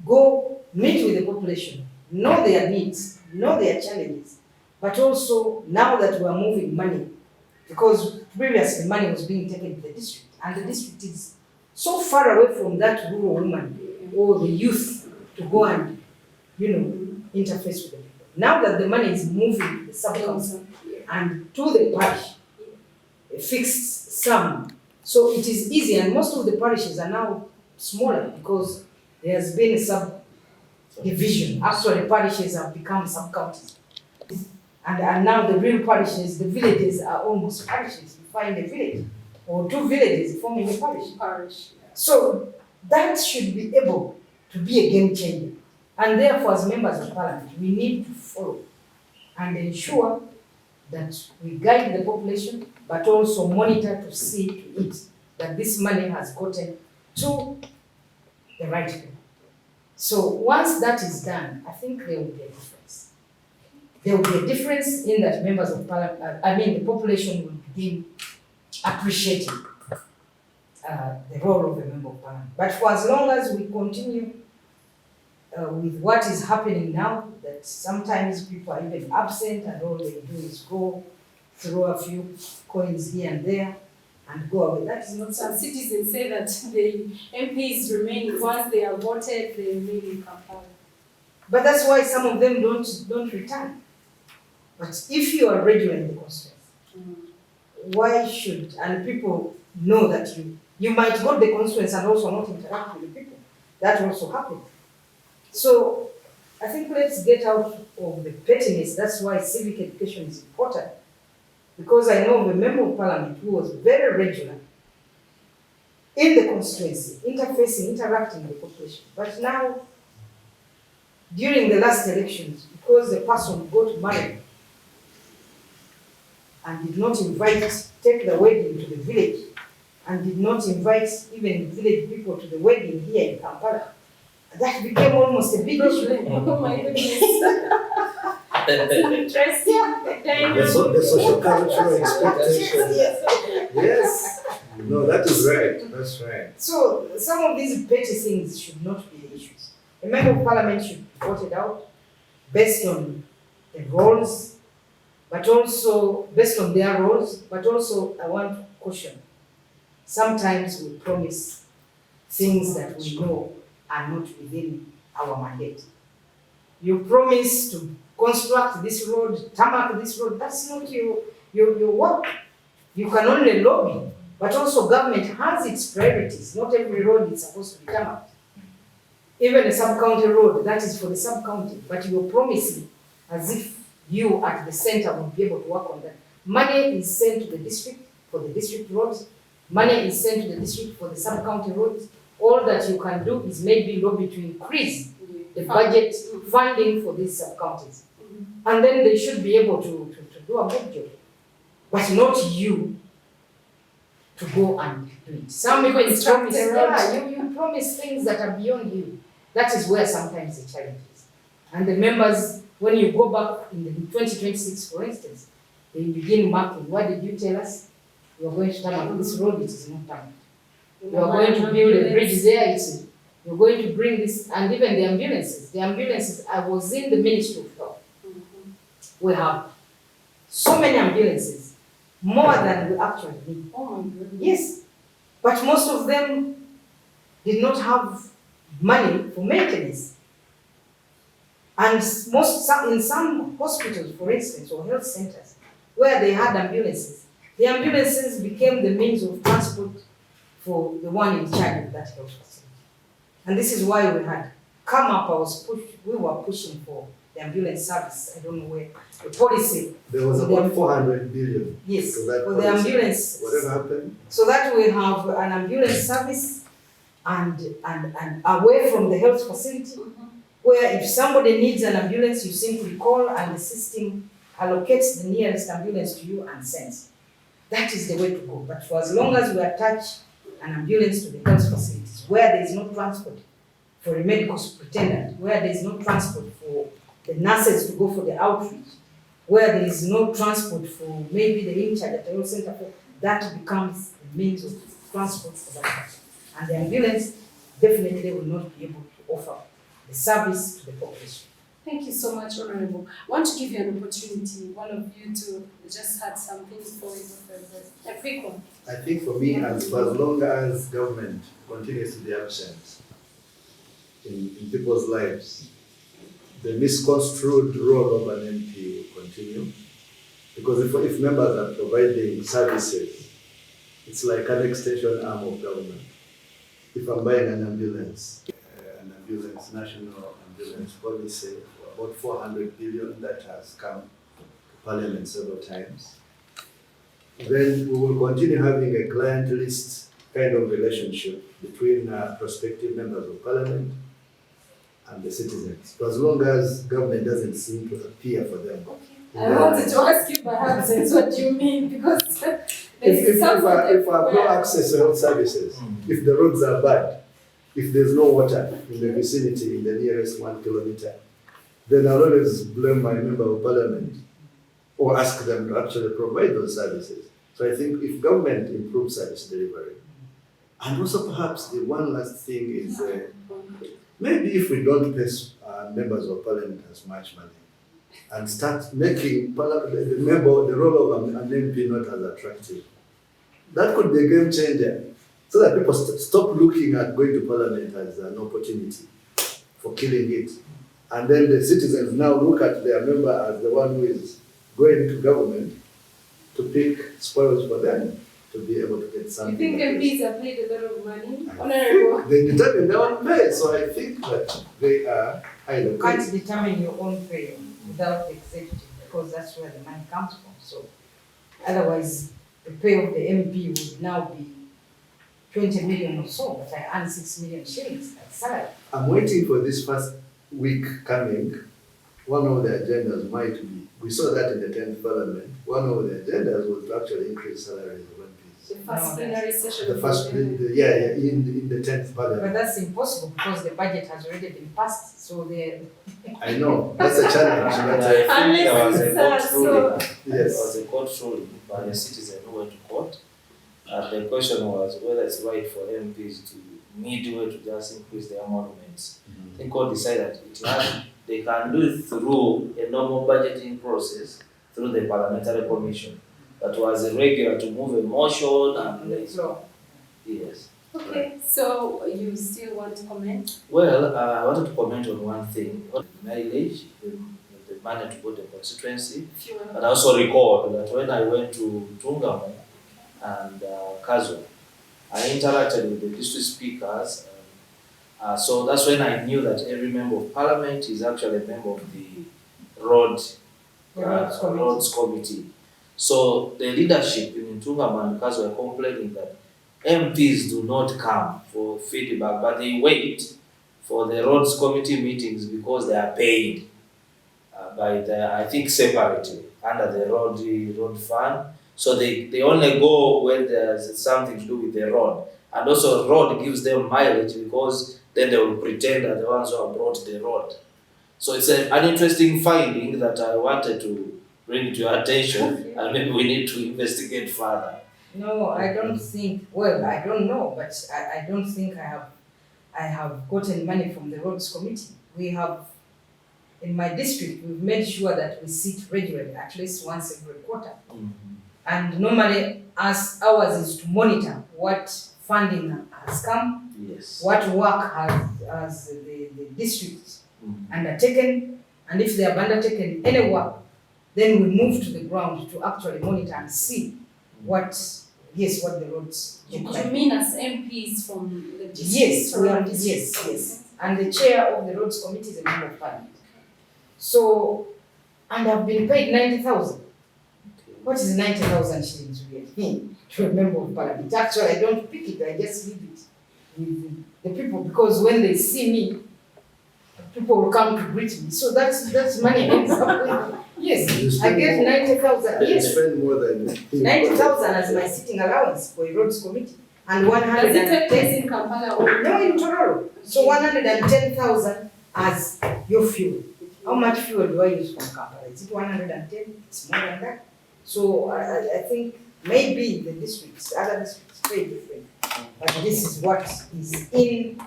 Go meet with the population, know their needs, know their challenges, but also now that we are moving money, because previously money was being taken to the district, and the district is so far away from that rural woman or the youth to go and, interface with the people. Now that the money is moving to the sub-council and to the parish, a fixed sum, so it is easy, and most of the parishes are now smaller because there has been a subdivision. Actually, parishes have become sub-counties. And now the real parishes, the villages are almost parishes. You find a village or 2 villages forming a parish. So that should be able to be a game changer. And therefore, as members of parliament, we need to follow and ensure that we guide the population, but also monitor to see to it that this money has gotten to the right people. So once that is done, I think there will be a difference. There will be a difference in that members of parliament, the population will begin appreciating the role of a member of parliament. But for as long as we continue with what is happening now, that sometimes people are even absent and all they do is go throw a few coins here and there and go away. That is not some citizens say that the MPs remain, once they are voted, they remain in Kampala. But that's why some of them don't return. But if you are regular in the constituency, why should, and people know that you might go to the constituency and also not interact with the people. That also happens. So I think let's get out of the pettiness. That's why civic education is important. Because I know of a member of parliament who was very regular in the constituency, interfacing, interacting with the population. But now, during the last elections, because the person got married and did not take the wedding to the village, and did not invite even village people to the wedding here in Kampala, that became almost a big issue. Oh my goodness. That's interesting. The social cultural expectations. Yes. Yes. No, that is right. That's right. So some of these petty things should not be the issues. A member of parliament should be voted out based on the roles, but also based on their roles, but also I want to caution. Sometimes we promise things that we know are not within our mandate. You promise to construct this road, tarmac this road, that's not your work. You can only lobby, but also government has its priorities. Not every road is supposed to be tarmac. Even a sub-county road, that is for the sub-county, but you're promising as if you at the center will be able to work on that. Money is sent to the district for the district roads. Money is sent to the district for the sub-county roads. All that you can do is maybe lobby to increase the budget funding for these sub-counties. And then they should be able to do a good job. But not you to go and do it. Some people promise, you promise things that are beyond you. That is where sometimes the challenge is. And the members, when you go back in the 2026, for instance, they begin marking. What did you tell us? You are going to turn up this road, it is not done. You are going to build a bridge there, you're going to bring this, and even the ambulances. The ambulances, I was in the Ministry of Health. We have so many ambulances, more than we actually need. Oh my goodness. Yes, but most of them did not have money for maintenance. And in some hospitals, for instance, or health centers, where they had ambulances, the ambulances became the means of transport for the one in charge of that health facility. And this is why we had come up, we were pushing for the ambulance service. I don't know where the policy. There was about 400 billion. Yes, for that for the policy. ambulance. Whatever happened? So that we have an ambulance service and away from the health facility, where if somebody needs an ambulance, you simply call and the system allocates the nearest ambulance to you and sends. That is the way to go. But for as long as we attach an ambulance to the health facilities, where there is no transport for a medical superintendent, where there is no transport for the nurses to go for the outreach, where there is no transport for maybe the in-charge at the health center, that becomes the means of transport for that person. And the ambulance definitely will not be able to offer the service to the population. Thank you so much, Honorable. I want to give you an opportunity, one of you to just add something before we go further. A quick one. I think for me, for as long as government continues to be absent in people's lives, the misconstrued role of an MP will continue. Because if members are providing services, it's like an extension arm of government. If I'm buying an ambulance, national ambulance policy, about 400 billion that has come to Parliament several times, then we will continue having a client list kind of relationship between prospective members of Parliament and the citizens. For as long as government doesn't seem to appear for them. I wanted to ask you perhaps that's what you mean, because if I have no access to health services, if the roads are bad, if there's no water in the vicinity, in the nearest 1 kilometer, then I'll always blame my member of Parliament or ask them to actually provide those services. So I think if government improves service delivery, and also perhaps the one last thing is maybe if we don't pay members of Parliament as much money and start making the role of an MP not as attractive, that could be a game changer. So that people stop looking at going to Parliament as an opportunity for killing it. And then the citizens now look at their member as the one who is going to government to pick spoils for them to be able to get something. You think MPs are paid a lot of money? Honorable. They determine their own pay, so I think that they are highly paid. You can't determine your own pay without the executive, because that's where the money comes from. So otherwise, the pay of the MP would now be 20 million or so, but I earn 6 million shillings as salary. I'm waiting for this first week coming. One of the agendas might be, we saw that in the 10th Parliament, one of the agendas was to actually increase salaries of MPs. The first plenary session. The first, in the 10th Parliament. But that's impossible because the budget has already been passed, so I know, that's a challenge. And I think there was a court ruling. Yes. There was a court ruling by a citizen who went to court. The question was whether it's right for MPs to midway to just increase their emoluments. I think court decided they can do it through a normal budgeting process through the parliamentary commission. That was irregular to move a motion and the floor. Yes. Okay, so you still want to comment? Well, I wanted to comment on one thing. Mileage, the money to go to the constituency. And I also recall that when I went to Tungamo and Kazo, I interacted with the district speakers. So that's when I knew that every member of parliament is actually a member of the road roads committee. So the leadership in Ntungamo and Kazo were complaining that MPs do not come for feedback, but they wait for the roads committee meetings because they are paid by the, I think, separately under the road fund. So they only go when there's something to do with the road. And also road gives them mileage because then they will pretend that the ones who have brought the road. So it's an interesting finding that I wanted to bring to your attention, and maybe we need to investigate further. No, I don't think, well, I don't know, but I don't think I have gotten money from the roads committee. We have, in my district, we've made sure that we sit regularly, at least once every quarter. And normally, ours is to monitor what funding has come, Yes. what work has the district undertaken, and if they have undertaken any work, then we move to the ground to actually monitor and see what the roads look You like. mean as MPs from the district? Yes, we are, district? yes. And the chair of the roads committee is a member of parliament. So, and I've been paid 90,000. What is 90,000 shillings really? To a member of parliament. Actually, I don't pick it, I just leave it with the people, because when they see me, people will come to greet me. So that's money ends up with. Yes, I get 90,000. You Yes, spend more than 90,000 as my sitting allowance for a roads committee, and Does it take place 110. in Kampala or? No, in Tororo. So 110,000 as your fuel. How much fuel do I use from Kampala? Is it 110? It's more than that. So I think maybe the districts, other districts, pay different. But this is what is in.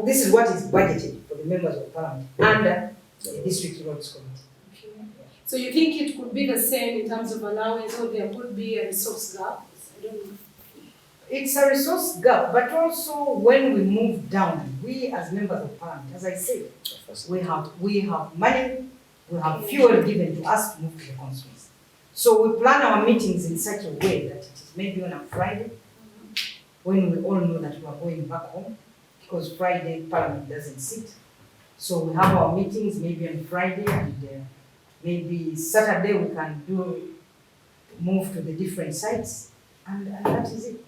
This is what is budgeted for the members of parliament under the district roads committee. Okay. So you think it could be the same in terms of allowance, or there could be a resource gap? I don't know. It's a resource gap, but also when we move down, we as members of parliament, as I said, we have money, we have fuel given to us to move to the constituency. So we plan our meetings in such a way that it is maybe on a Friday, when we all know that we are going back home, because Friday parliament doesn't sit. So we have our meetings maybe on Friday, and maybe Saturday we can move to the different sites, and that is it.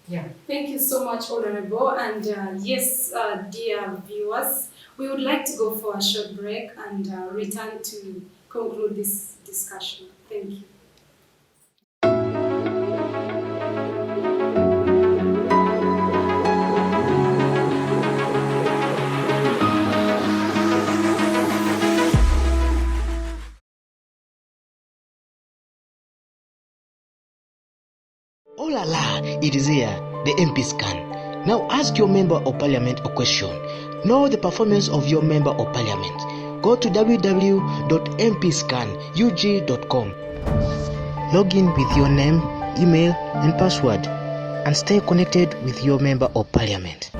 Yeah. Thank you so much, Honorable. And yes, dear viewers, we would like to go for a short break and return to conclude this discussion. Thank you. Oh la la, it is here, the MP scan. Now ask your member of parliament a question. Know the performance of your member of parliament. Go to www.mpscanug.com. Log in with your name, email and password and stay connected with your member of parliament.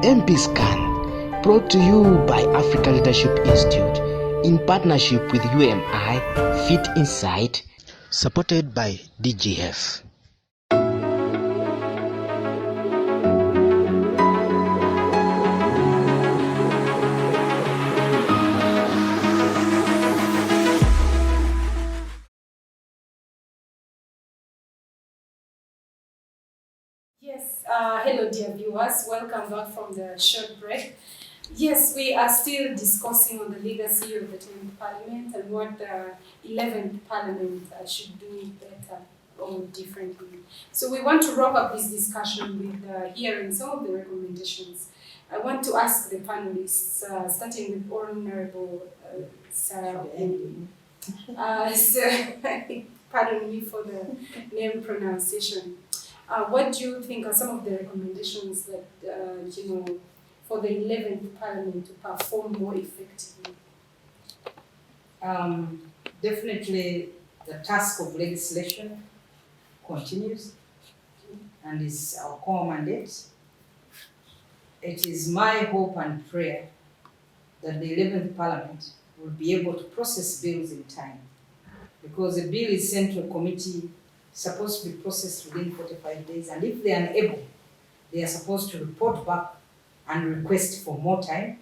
MP Scan, brought to you by Africa Leadership Institute in partnership with UMI, Fit Inside, supported by DGF. Yes, hello dear viewers, welcome back from the short break. Yes, we are still discussing on the legacy of the 10th Parliament and what the 11th Parliament should do better or differently. So we want to wrap up this discussion with hearing some of the recommendations. I want to ask the panelists, starting with Honorable Sarah. Pardon me for the name pronunciation. What do you think are some of the recommendations that, for the 11th Parliament to perform more effectively? Definitely the task of legislation continues and is our core mandate. It is my hope and prayer that the 11th Parliament will be able to process bills in time, because a bill is sent to a committee, supposed to be processed within 45 days, and if they are unable, they are supposed to report back and request for more time,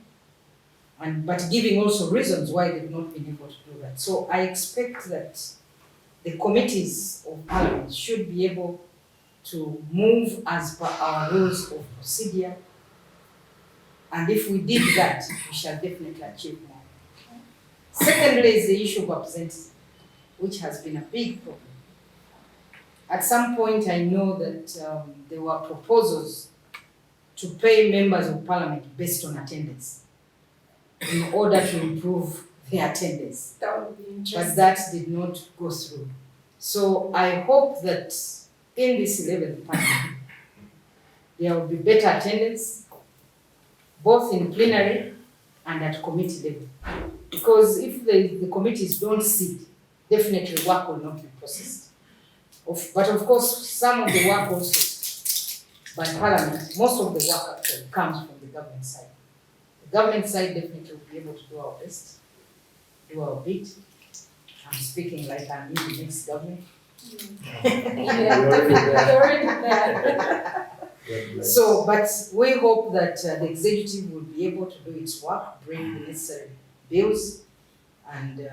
but giving also reasons why they've not been able to do that. So I expect that the committees of parliament should be able to move as per our rules of procedure, and if we did that, we shall definitely achieve more. Secondly is the issue of representatives, which has been a big problem. At some point, I know that there were proposals to pay members of parliament based on attendance in order to improve their attendance. That would be interesting. But that did not go through. So I hope that in this 11th parliament, there will be better attendance, both in plenary and at committee level. Because if the committees don't sit, definitely work will not be processed. But of course, some of the work also by parliament, most of the work actually comes from the government side. The government side definitely will be able to do our best, do our bit. I'm speaking like I'm in the next government. Yeah, you're already there. So, but we hope that the executive will be able to do its work, bring the necessary bills and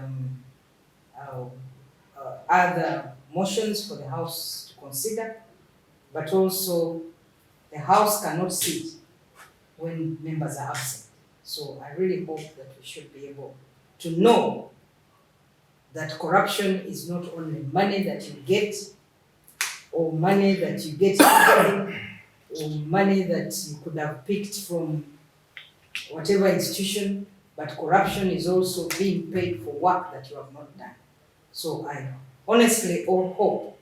other motions for the House to consider, but also the House cannot sit when members are absent. So I really hope that we should be able to know that corruption is not only money that you get, or money that you get or money that you could have picked from whatever institution, but corruption is also being paid for work that you have not done. So I honestly hope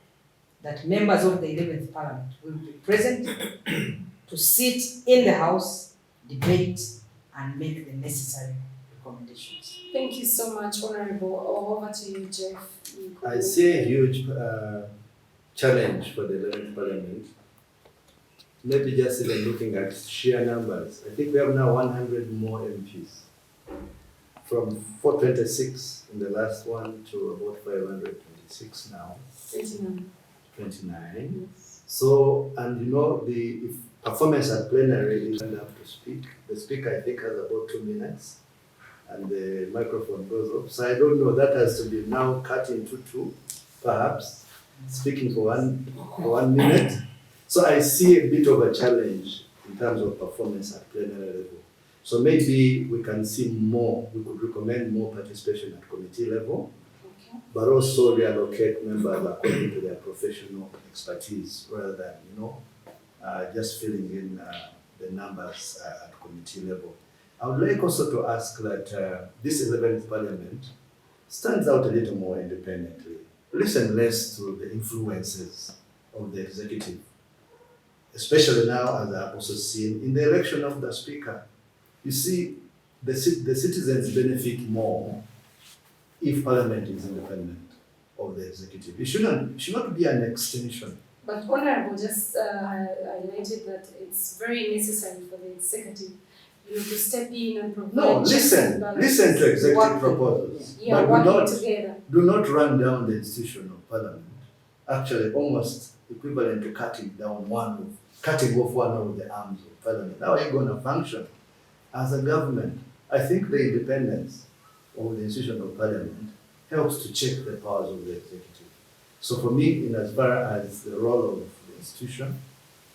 that members of the 11th Parliament will be present to sit in the House, debate, and make the necessary recommendations. Thank you so much, Honorable. Over to you, Jeff. I see a huge challenge for the 11th Parliament. Maybe just even looking at sheer numbers. I think we have now 100 more MPs. From 426 in the last one to about 526 now. 29. 29. Yes. So, and you know, the performance at plenary is up to speak. The speaker, I think, has about 2 minutes, and the microphone goes up. So I don't know, that has to be now cut into 2, perhaps, speaking for 1 minute. So I see a bit of a challenge in terms of performance at plenary level. So maybe we can see more, we could recommend more participation at committee level, Okay. but also reallocate members according to their professional expertise rather than, just filling in the numbers at committee level. I would like also to ask that this 11th Parliament stands out a little more independently. Listen less to the influences of the executive, especially now as I've also seen in the election of the Speaker. You see, the citizens benefit more if Parliament is independent of the executive. It should not be an extension. But Honorable just highlighted that it's very necessary for the executive, to step in and provide. No, listen to executive proposals. Yeah, but working together. do not run down the institution of Parliament. Actually, almost equivalent to cutting off one of the arms of Parliament. How are you going to function as a government? I think the independence of the institution of Parliament helps to check the powers of the executive. So for me, in as far as the role of the institution,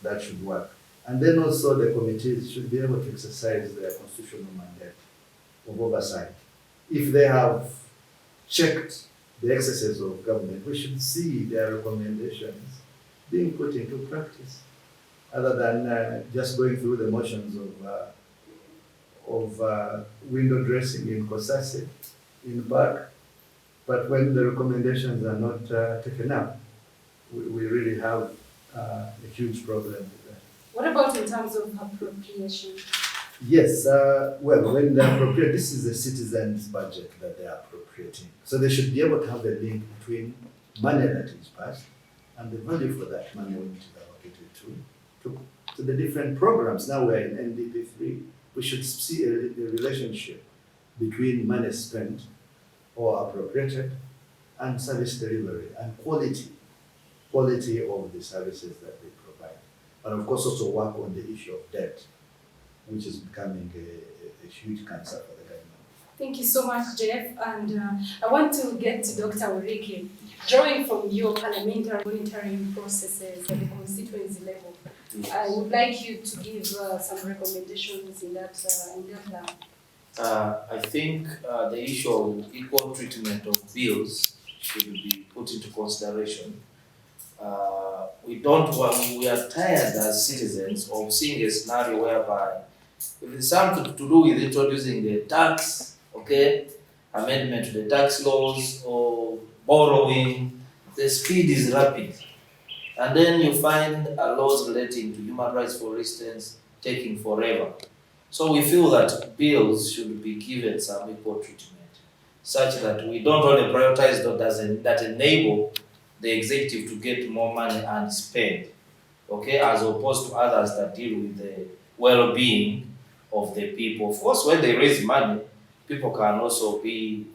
that should work. And then also the committees should be able to exercise their constitutional mandate of oversight. If they have checked the excesses of government, we should see their recommendations being put into practice, other than just going through the motions of window dressing in Kosase, in Park. But when the recommendations are not taken up, we really have a huge problem with that. What about in terms of appropriation? Yes, well, when they appropriate, this is the citizens' budget that they are appropriating. So they should be able to have a link between money that is passed and the value for that money which is allocated to the different programs. Now we're in NDP3. We should see a relationship between money spent or appropriated and service delivery and quality of the services that they provide. And of course also work on the issue of debt, which is becoming a huge cancer for the government. Thank you so much, Jeff. And I want to get to Dr. Oriki. Drawing from your parliamentary monitoring processes at the constituency level, I would like you to give some recommendations in that line. I think the issue of equal treatment of bills should be put into consideration. We are tired as citizens of seeing a scenario whereby if it's something to do with introducing the tax, okay, amendment to the tax laws or borrowing, the speed is rapid. And then you find laws relating to human rights, for instance, taking forever. So we feel that bills should be given some equal treatment, such that we don't only prioritize those that enable the executive to get more money and spend, okay, as opposed to others that deal with the well-being of the people. Of course, when they raise money, people can also be,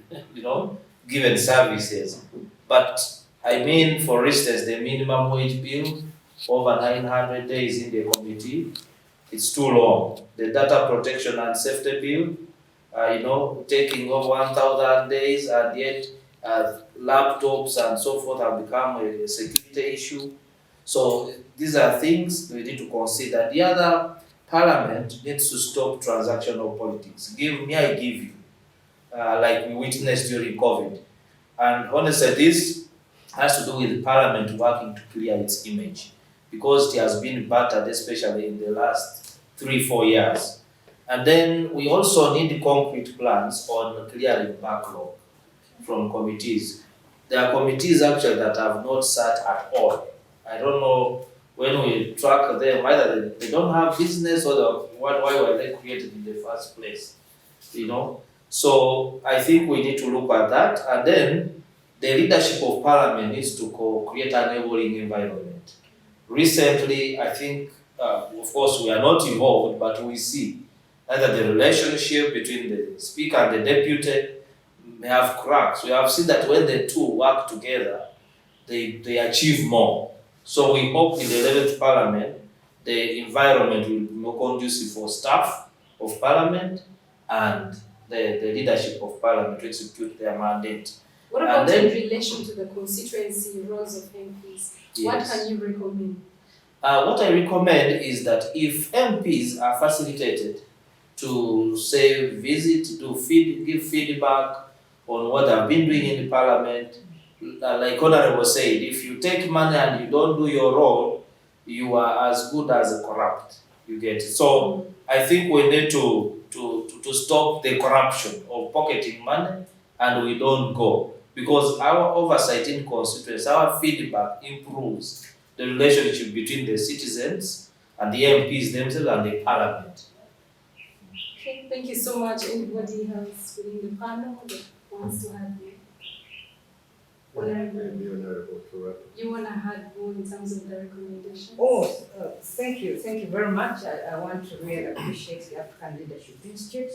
given services. But I mean, for instance, the minimum wage bill, over 900 days in the committee, it's too long. The data protection and safety bill, taking over 1,000 days, and yet laptops and so forth have become a security issue. So these are things we need to consider. The other, Parliament needs to stop transactional politics. Give me, I give you, like we witnessed during COVID. And honestly, this has to do with Parliament working to clear its image, because it has been battered, especially in the last 3-4 years. And then we also need concrete plans on clearing backlog from committees. There are committees actually that have not sat at all. I don't know, when we track them, either they don't have business or why were they created in the first place, So I think we need to look at that, and then the leadership of Parliament needs to create an enabling environment. Recently, I think, of course, we are not involved, but we see either the relationship between the Speaker and the Deputy may have cracks. We have seen that when the two work together, they achieve more. So we hope in the 11th Parliament, the environment will be more conducive for staff of Parliament and the leadership of Parliament to execute their mandate. What about in relation to the constituency roles of MPs? Yes. What can you recommend? What I recommend is that if MPs are facilitated to, say, visit, give feedback on what they've been doing in the Parliament, like Honorable said, if you take money and you don't do your role, you are as good as a corrupt. You get it. So I think we need to stop the corruption of pocketing money and we don't go. Because our oversight in constituency, our feedback improves the relationship between the citizens and the MPs themselves and the Parliament. Okay, thank you so much. Anybody else within the panel that wants to add more? You want to add more in terms of the recommendations? Thank you very much. I want to really appreciate the African Leadership Institute,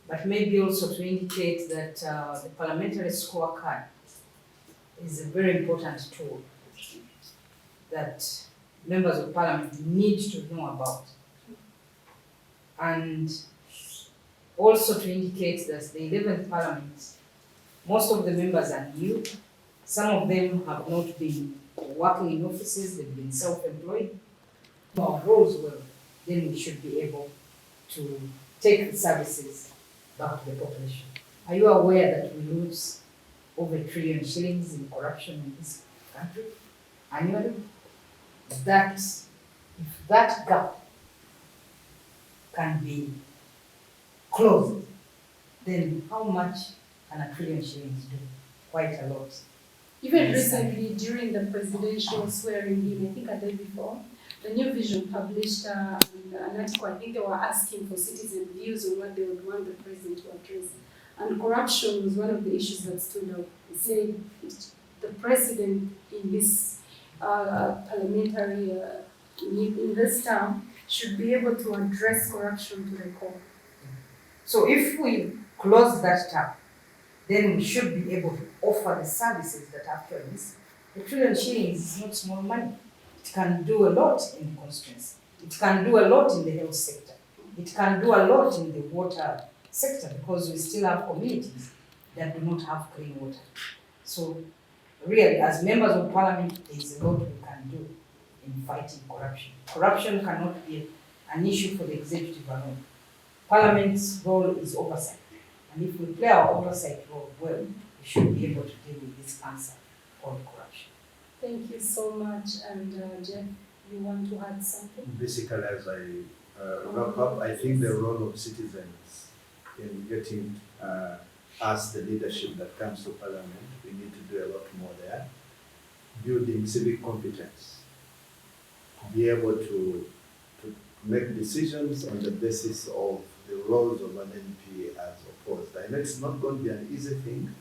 but maybe also to indicate that the parliamentary scorecard is a very important tool that members of Parliament need to know about. And also to indicate that the 11th Parliament, most of the members are new. Some of them have not been working in offices, they've been self-employed. Our roles well, then we should be able to take the services back to the population. Are you aware that we lose over 1 trillion shillings in corruption in this country annually? If that gap can be closed, then how much can 1 trillion shillings do? Quite a lot. Even recently, during the presidential swearing in, I think a day before, the New Vision published an article. I think they were asking for citizen views on what they would want the president to address. And corruption was one of the issues that stood out. They said the president in this parliamentary, in this term, should be able to address corruption to the core. So if we close that tap, then we should be able to offer the services that actually is. 1 trillion shillings is not small money. It can do a lot in the constituency. It can do a lot in the health sector. It can do a lot in the water sector because we still have communities that do not have clean water. So really, as members of parliament, there is a lot we can do in fighting corruption. Corruption cannot be an issue for the executive alone. Parliament's role is oversight. And if we play our oversight role well, we should be able to deal with this cancer called corruption. Thank you so much. And Jeff, you want to add something? Basically, as I wrap up, I think the role of citizens in getting us the leadership that comes to parliament, we need to do a lot more there. Building civic competence, be able to make decisions on the basis of the roles of an MP as opposed. I know it's not going to be an easy thing,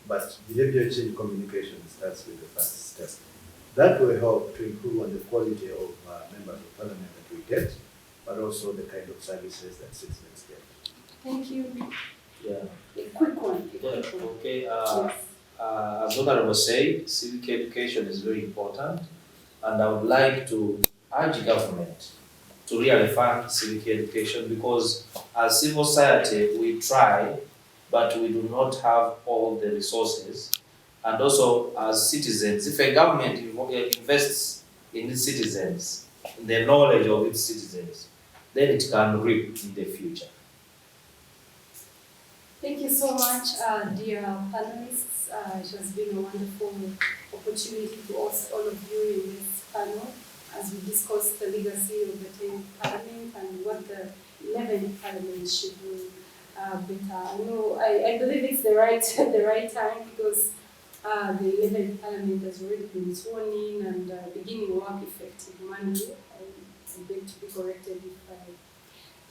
but behavior change communication starts with the first step. That will help to improve on the quality of members of parliament that we get, but also the kind of services that citizens get. Thank you. Yeah. A quick one. Yeah, okay. Yes. As Honorable said, civic education is very important, and I would like to urge government to really fund civic education because as civil society we try, but we do not have all the resources. And also as citizens, if a government invests in its citizens, in the knowledge of its citizens, then it can reap in the future. Thank you so much, dear panelists. It has been a wonderful opportunity to host all of you in this panel as we discuss the legacy of the 10th Parliament and what the 11th Parliament should do better. I believe it's the right time because the 11th Parliament has already been sworn in and beginning work effective Monday. I beg to be corrected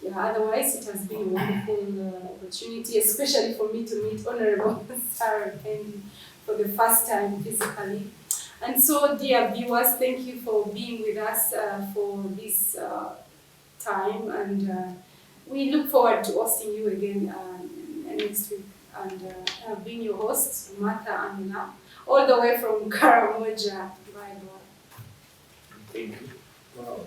if otherwise, it has been a wonderful opportunity, especially for me to meet Honorable Sarah Kendi for the first time physically. And so, dear viewers, thank you for being with us for this time, and we look forward to hosting you again next week. And I've been your host, Martha Amina, all the way from Karamoja. Bye-bye. Thank you. Wow.